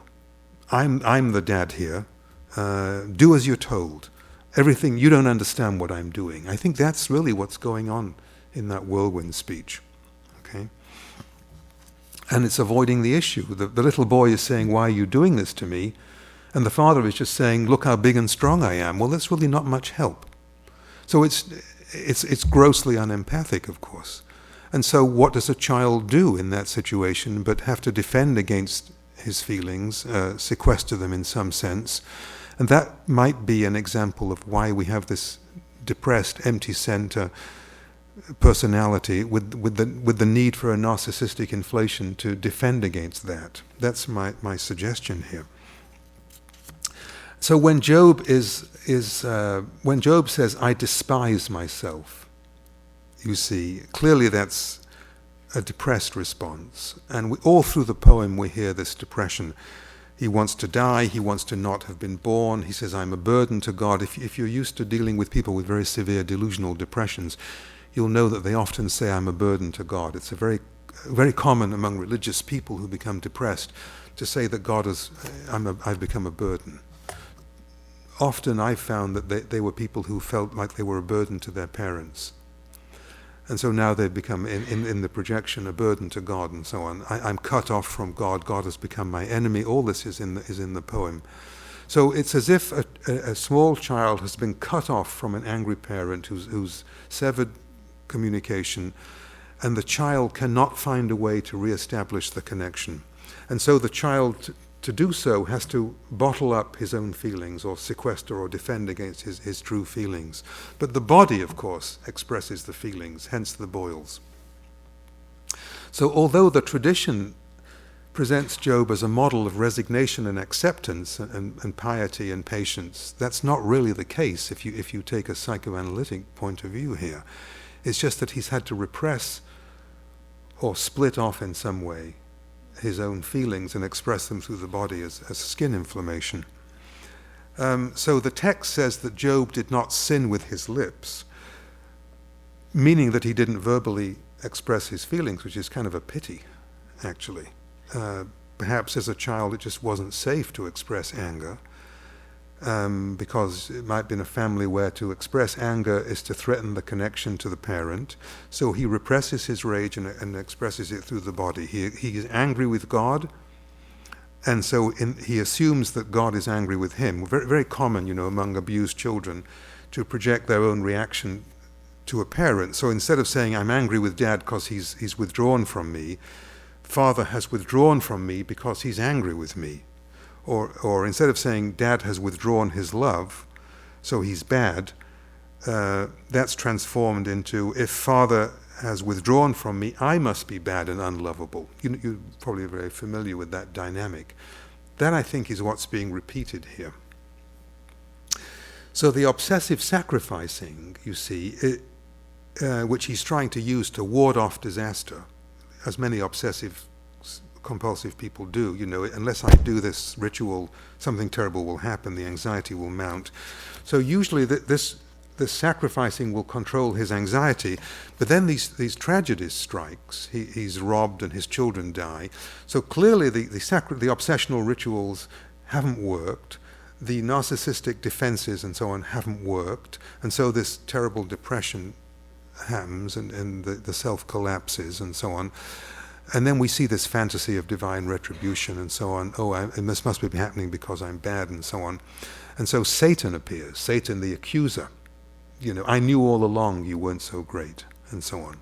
I'm the dad here. Do as you're told. Everything, you don't understand what I'm doing." I think that's really what's going on in that whirlwind speech. Okay? And it's avoiding the issue. The little boy is saying, "Why are you doing this to me?" And the father is just saying, "Look how big and strong I am." Well, that's really not much help. So it's grossly unempathic, of course. And so what does a child do in that situation but have to defend against his feelings, sequester them in some sense? And that might be an example of why we have this depressed, empty center personality with the need for a narcissistic inflation to defend against that. That's my suggestion here. So when Job when Job says, "I despise myself," you see, clearly that's a depressed response. And all through the poem we hear this depression. He wants to die, he wants to not have been born. He says, "I'm a burden to God." If you're used to dealing with people with very severe delusional depressions, you'll know that they often say, "I'm a burden to God." It's very common among religious people who become depressed to say that God I've become a burden. Often I've found that they were people who felt like they were a burden to their parents. And so now they've become, in the projection, a burden to God and so on. I'm cut off from God. God has become my enemy. All this is in the poem. So it's as if a small child has been cut off from an angry parent who's severed communication, and the child cannot find a way to reestablish the connection. And so the child, to do so, has to bottle up his own feelings or sequester or defend against his true feelings. But the body, of course, expresses the feelings, hence the boils. So although the tradition presents Job as a model of resignation and acceptance and piety and patience, that's not really the case if you take a psychoanalytic point of view here. It's just that he's had to repress or split off in some way his own feelings and express them through the body as skin inflammation. So the text says that Job did not sin with his lips, meaning that he didn't verbally express his feelings, which is kind of a pity, actually. Perhaps as a child it just wasn't safe to express anger, because it might have been a family where to express anger is to threaten the connection to the parent. So he represses his rage and expresses it through the body. He is angry with God, and so he assumes that God is angry with him. Very, very common, among abused children, to project their own reaction to a parent. So instead of saying, "I'm angry with Dad because he's withdrawn from me," "Father has withdrawn from me because he's angry with me." Or instead of saying, "Dad has withdrawn his love, so he's bad," that's transformed into, "If Father has withdrawn from me, I must be bad and unlovable." You're probably very familiar with that dynamic. That, I think, is what's being repeated here. So the obsessive sacrificing, you see, which he's trying to use to ward off disaster, as many obsessive compulsive people do, unless I do this ritual, something terrible will happen, the anxiety will mount. So usually this the sacrificing will control his anxiety, but then these tragedies strikes. He's robbed and his children die. So clearly the obsessional rituals haven't worked. The narcissistic defenses and so on haven't worked, and so this terrible depression happens, and the self collapses and so on. And then we see this fantasy of divine retribution and so on. This must be happening because I'm bad and so on. And so Satan appears, Satan the accuser. I knew all along you weren't so great, and so on.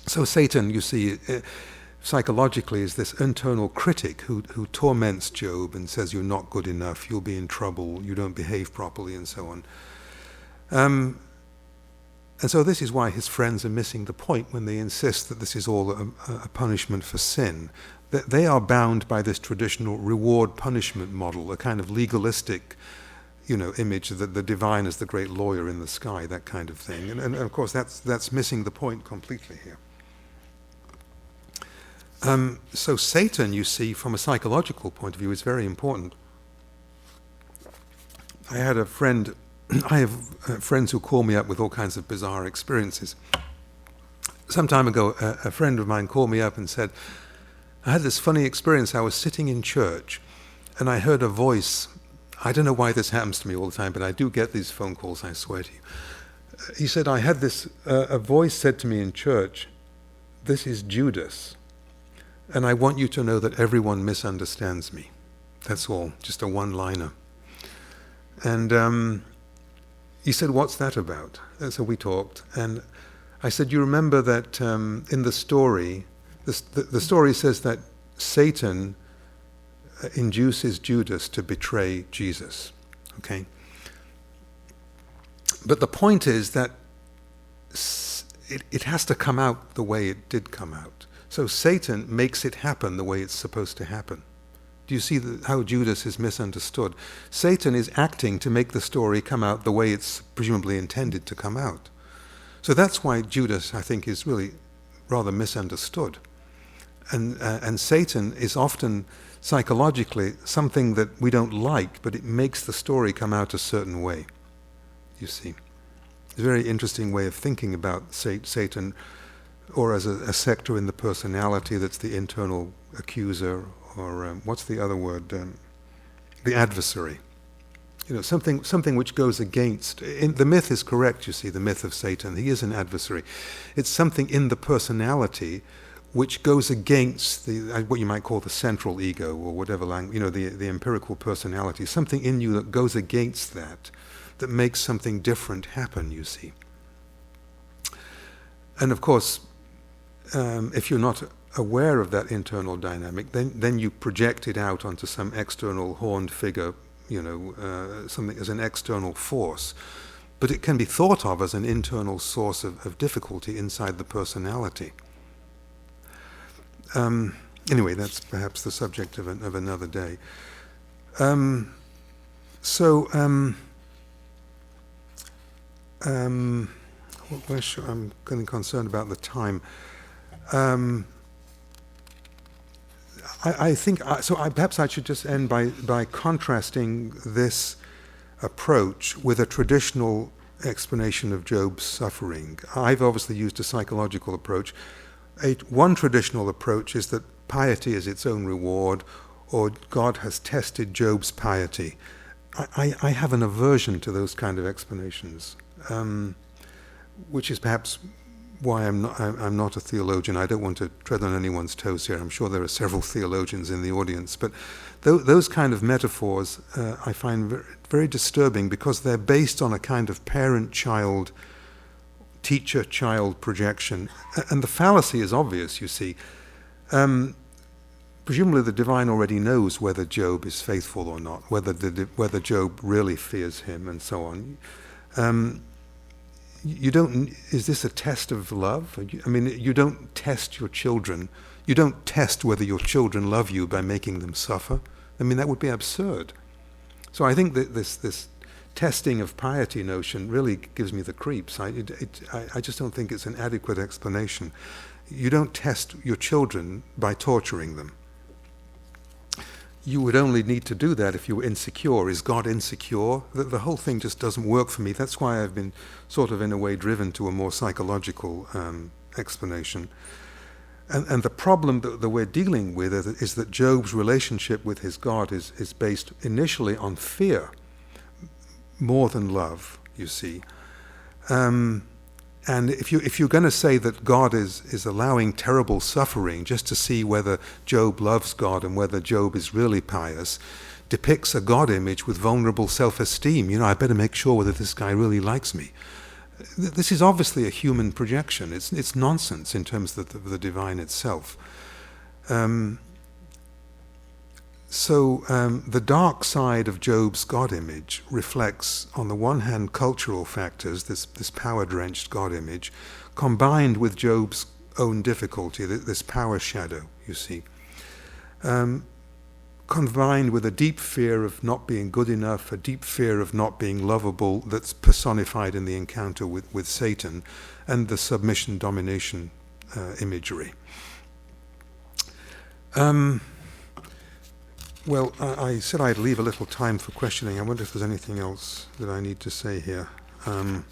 So Satan, you see, psychologically is this internal critic who torments Job and says you're not good enough, you'll be in trouble, you don't behave properly, and so on. And so this is why his friends are missing the point when they insist that this is all a punishment for sin. That they are bound by this traditional reward-punishment model, a kind of legalistic image that the divine is the great lawyer in the sky, that kind of thing. And of course that's missing the point completely here. So Satan, you see, from a psychological point of view, is very important. I have friends who call me up with all kinds of bizarre experiences. Some time ago, a friend of mine called me up and said, I had this funny experience. I was sitting in church and I heard a voice. I don't know why this happens to me all the time, but I do get these phone calls, I swear to you. He said, I had this, a voice said to me in church, this is Judas, and I want you to know that everyone misunderstands me. That's all, just a one-liner. And he said, what's that about? And so we talked, and I said, you remember that in the story, the story says that Satan induces Judas to betray Jesus, okay? But the point is that it has to come out the way it did come out. So Satan makes it happen the way it's supposed to happen. Do you see how Judas is misunderstood? Satan is acting to make the story come out the way it's presumably intended to come out. So that's why Judas, I think, is really rather misunderstood. And Satan is often psychologically something that we don't like, but it makes the story come out a certain way, you see. It's a very interesting way of thinking about Satan, or as a sector in the personality that's the internal accuser, or what's the other word? The adversary. Something which goes against. The myth is correct, you see, the myth of Satan. He is an adversary. It's something in the personality which goes against what you might call the central ego, or whatever language, the empirical personality, something in you that goes against that makes something different happen, you see. And of course, if you're not aware of that internal dynamic, then you project it out onto some external horned figure, something as an external force. But it can be thought of as an internal source of difficulty inside the personality. Anyway, that's perhaps the subject of another day. I'm getting concerned about the time. Perhaps I should just end by contrasting this approach with a traditional explanation of Job's suffering. I've obviously used a psychological approach. One traditional approach is that piety is its own reward, or God has tested Job's piety. I have an aversion to those kind of explanations, which is perhaps why I'm not a theologian. I don't want to tread on anyone's toes here. I'm sure there are several theologians in the audience, but those kind of metaphors I find very, very disturbing, because they're based on a kind of parent-child, teacher-child projection. And the fallacy is obvious, you see. Presumably the divine already knows whether Job is faithful or not, whether Job really fears him, and so on. Is this a test of love? You don't test your children. You don't test whether your children love you by making them suffer. That would be absurd. So I think that this testing of piety notion really gives me the creeps. I just don't think it's an adequate explanation. You don't test your children by torturing them. you would only need to do that if you were insecure. Is God insecure? The whole thing just doesn't work for me. That's why I've been sort of, in a way, driven to a more psychological explanation. And the problem that we're dealing with is that Job's relationship with his God is based initially on fear, more than love, you see. And if you're going to say that God is allowing terrible suffering just to see whether Job loves God and whether Job is really pious, depicts a God image with vulnerable self-esteem. You know, I better make sure whether this guy really likes me. This is obviously a human projection. It's nonsense in terms of the divine itself. So the dark side of Job's God image reflects, on the one hand, cultural factors, this power-drenched God image, combined with Job's own difficulty, this power shadow, you see, combined with a deep fear of not being good enough, a deep fear of not being lovable that's personified in the encounter with Satan, and the submission-domination imagery. Well, I said I'd leave a little time for questioning. I wonder if there's anything else that I need to say here. I'm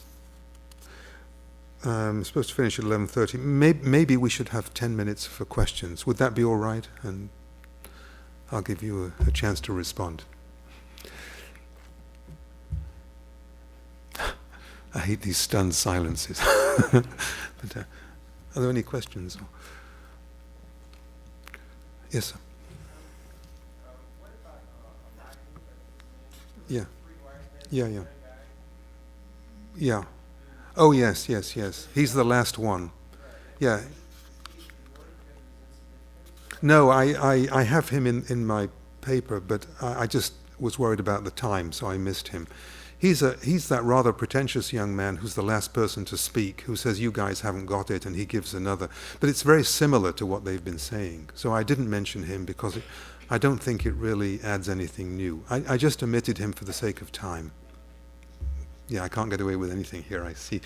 supposed to finish at 11:30. Maybe we should have 10 minutes for questions. Would that be all right? And I'll give you a chance to respond. I hate these stunned silences. But, are there any questions? Yes, sir. Yeah. Yeah. Oh, yes. He's the last one. Yeah. No, I have him in my paper, but I just was worried about the time, so I missed him. He's that rather pretentious young man who's the last person to speak, who says, you guys haven't got it, and he gives another. But it's very similar to what they've been saying. So I didn't mention him because I don't think it really adds anything new. I just omitted him for the sake of time. Yeah, I can't get away with anything here, I see.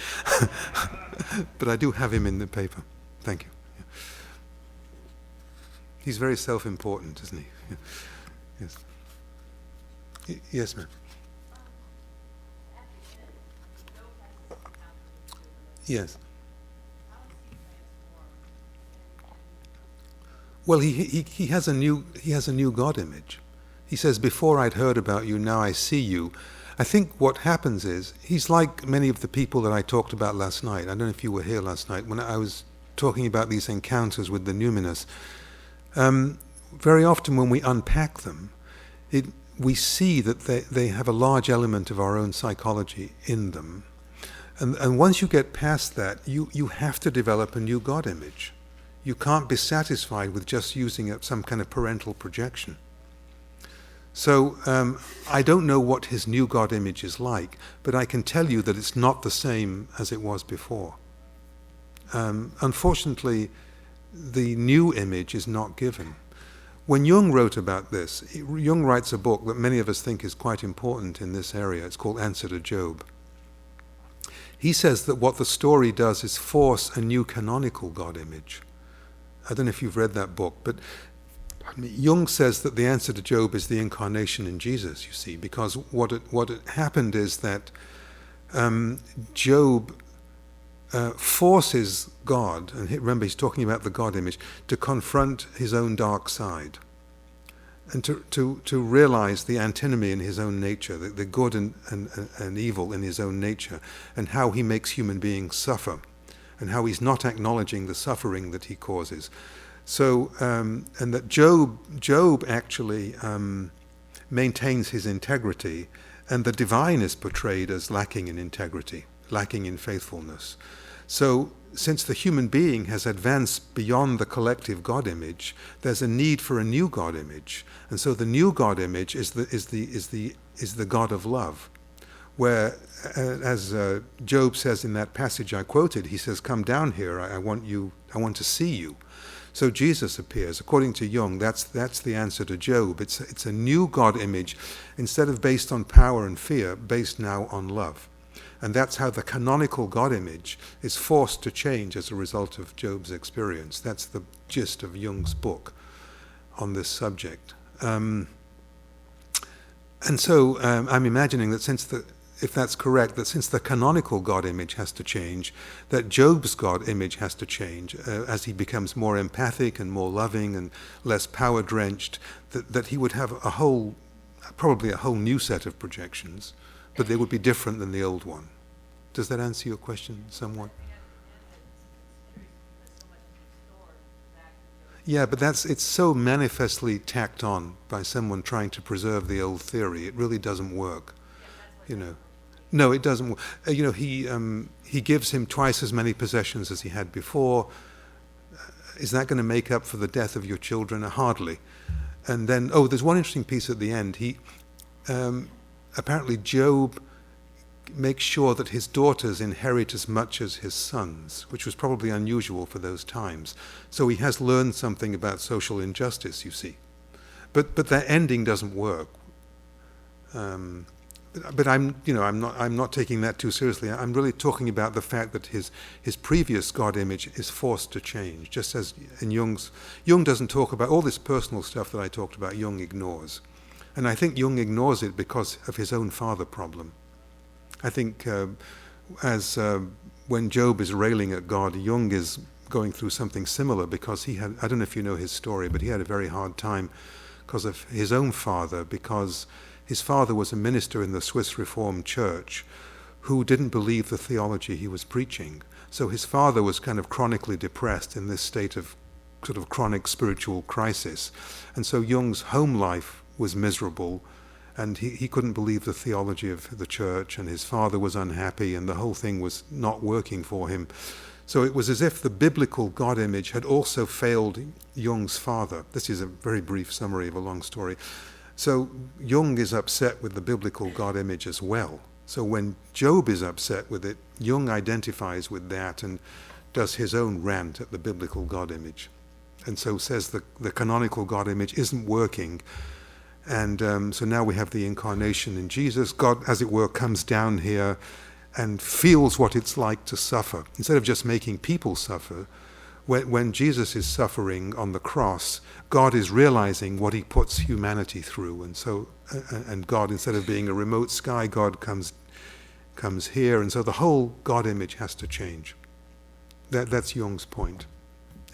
But I do have him in the paper. Thank you. Yeah. He's very self-important, isn't he? Yeah. Yes. Yes, ma'am. Yes. Well, he has a new God image. He says, before I'd heard about you, now I see you. I think what happens is, he's like many of the people that I talked about last night. I don't know if you were here last night, when I was talking about these encounters with the numinous. Very often when we unpack them, we see that they have a large element of our own psychology in them. And once you get past that, you have to develop a new God image. You can't be satisfied with just using some kind of parental projection. So I don't know what his new God image is like, but I can tell you that it's not the same as it was before. Unfortunately, the new image is not given. When Jung wrote about this, Jung writes a book that many of us think is quite important in this area. It's called Answer to Job. He says that what the story does is force a new canonical God image. I don't know if you've read that book, but Jung says that the answer to Job is the incarnation in Jesus, you see, because what had happened is that Job forces God, and remember he's talking about the God image, to confront his own dark side and to realize the antinomy in his own nature, the good and evil in his own nature, and how he makes human beings suffer, and how he's not acknowledging the suffering that he causes. So, and that Job actually maintains his integrity, and the divine is portrayed as lacking in integrity, lacking in faithfulness. So, since the human being has advanced beyond the collective God image, there's a need for a new God image, and so the new God image is the God of love, where, as Job says in that passage I quoted, he says, "Come down here. I want to see you." So Jesus appears. According to Jung, that's the answer to Job. It's a new God image, instead of based on power and fear, based now on love. And that's how the canonical God image is forced to change as a result of Job's experience. That's the gist of Jung's book on this subject. And so I'm imagining that if that's correct, that since the canonical God image has to change, that Job's God image has to change as he becomes more empathic and more loving and less power-drenched, that he would have probably a whole new set of projections, but they would be different than the old one. Does that answer your question somewhat? Yeah, but it's so manifestly tacked on by someone trying to preserve the old theory. It really doesn't work, you know. No, it doesn't work. He gives him twice as many possessions as he had before. Is that going to make up for the death of your children? Hardly. And then, there's one interesting piece at the end. Apparently Job makes sure that his daughters inherit as much as his sons, which was probably unusual for those times. So he has learned something about social injustice, you see. But that ending doesn't work. But I'm not taking that too seriously. I'm really talking about the fact that his previous God image is forced to change, just as in Jung doesn't talk about all this personal stuff that I talked about. Jung ignores, and I think Jung ignores it because of his own father problem. I think when Job is railing at God, Jung is going through something similar because I don't know if you know his story, but he had a very hard time because of his own father, because his father was a minister in the Swiss Reformed Church who didn't believe the theology he was preaching. So his father was kind of chronically depressed in this state of sort of chronic spiritual crisis. And so Jung's home life was miserable, and he couldn't believe the theology of the church, and his father was unhappy, and the whole thing was not working for him. So it was as if the biblical God image had also failed Jung's father. This is a very brief summary of a long story. So Jung is upset with the biblical God image as well. So when Job is upset with it, Jung identifies with that and does his own rant at the biblical God image. And so says the canonical God image isn't working. And so now we have the incarnation in Jesus. God, as it were, comes down here and feels what it's like to suffer. Instead of just making people suffer, when Jesus is suffering on the cross, God is realizing what he puts humanity through. And so, and God, instead of being a remote sky, God comes here. And so the whole God image has to change. That's Jung's point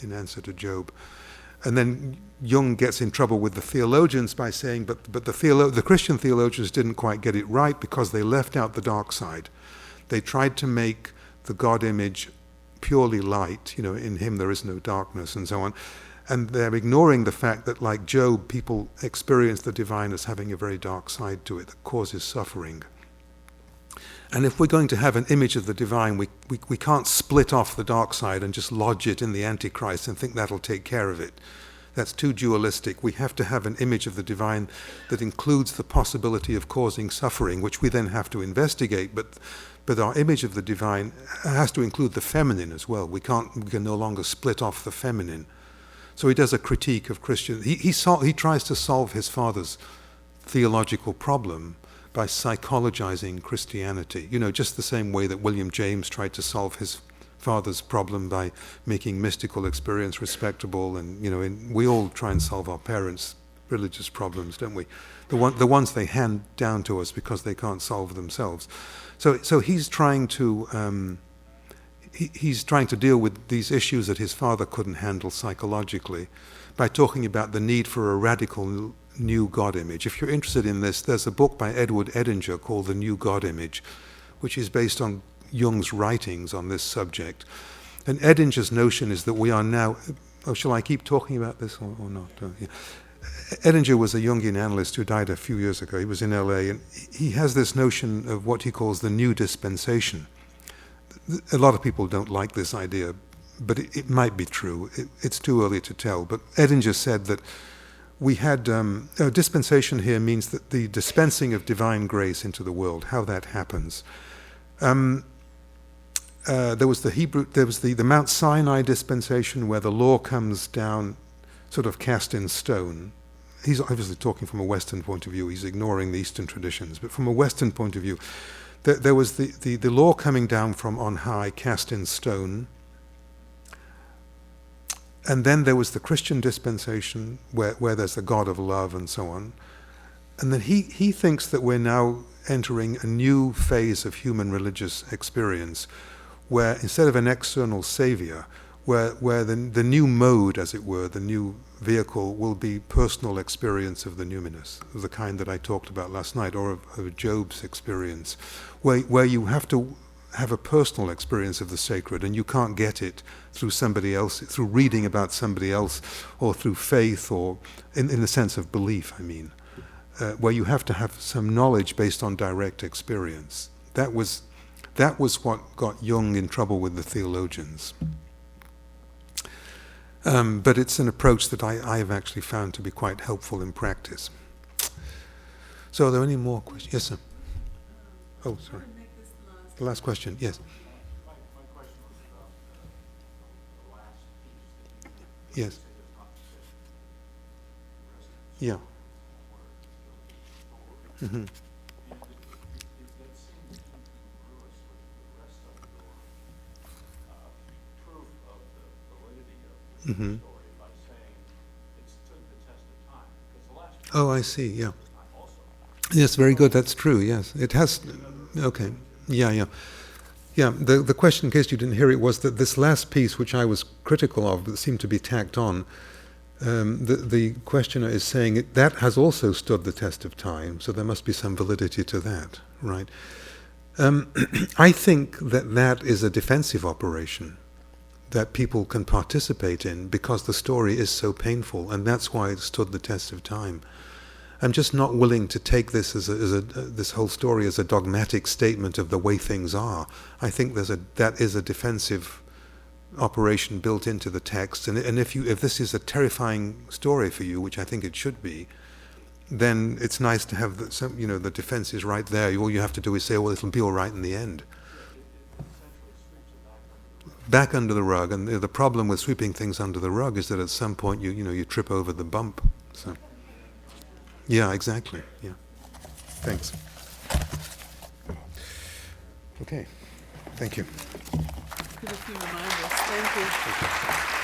in answer to Job. And then Jung gets in trouble with the theologians by saying, but the Christian theologians didn't quite get it right because they left out the dark side. They tried to make the God image purely light, in him there is no darkness and so on. And they're ignoring the fact that, like Job, people experience the divine as having a very dark side to it that causes suffering. And if we're going to have an image of the divine, we can't split off the dark side and just lodge it in the Antichrist and think that'll take care of it. That's too dualistic. We have to have an image of the divine that includes the possibility of causing suffering, which we then have to investigate. But our image of the divine has to include the feminine as well. We can no longer split off the feminine. So he does a critique of Christian. He tries to solve his father's theological problem by psychologizing Christianity. Just the same way that William James tried to solve his father's problem by making mystical experience respectable, and we all try and solve our parents' religious problems, don't we? The ones they hand down to us because they can't solve themselves. So he's trying to deal with these issues that his father couldn't handle psychologically by talking about the need for a radical new God image. If you're interested in this, there's a book by Edward Edinger called The New God Image, which is based on Jung's writings on this subject. And Edinger's notion is that we are now... shall I keep talking about this or not? Yeah. Edinger was a Jungian analyst who died a few years ago. He was in LA, and he has this notion of what he calls the new dispensation. A lot of people don't like this idea, but it might be true. It's too early to tell. But Edinger said that we had... dispensation here means that the dispensing of divine grace into the world, how that happens. There was the Mount Sinai dispensation where the law comes down sort of cast in stone. He's obviously talking from a Western point of view. He's ignoring the Eastern traditions. But from a Western point of view, there was the law coming down from on high, cast in stone. And then there was the Christian dispensation, where there's the God of love and so on. And then he thinks that we're now entering a new phase of human religious experience, where instead of an external savior, where the new mode, as it were, the new vehicle will be personal experience of the numinous, of the kind that I talked about last night, or of Job's experience, where you have to have a personal experience of the sacred, and you can't get it through somebody else, through reading about somebody else, or through faith, or in the sense of belief, I mean, where you have to have some knowledge based on direct experience. That was what got Jung in trouble with the theologians. But it's an approach that I have actually found to be quite helpful in practice. So are there any more questions? Yes, sir. Oh, sorry. The last question, yes. My question was about the last piece. Yes. Yeah. Mm-hmm. That seems incongruous with the rest of your proof of the validity of the Mm-hmm. story by saying it stood the test of time. Because the last piece Oh, I see, yeah. also. Yes, very good, that's true, yes. It has, okay, yeah. Yeah, the question, in case you didn't hear it, was that this last piece, which I was critical of, but seemed to be tacked on, the questioner is saying that has also stood the test of time, so there must be some validity to that, right? I think that is a defensive operation that people can participate in because the story is so painful, and that's why it stood the test of time. I'm just not willing to take this this whole story as a dogmatic statement of the way things are. I think that is a defensive operation built into the text, and if this is a terrifying story for you, which I think it should be, then it's nice to have the defense is right there. All you have to do is say, well, it'll be all right in the end. Back under the rug, and the problem with sweeping things under the rug is that at some point you trip over the bump. So. Yeah, exactly. Yeah. Thanks. Okay. Thank you. Good, if you remind us. Thank you.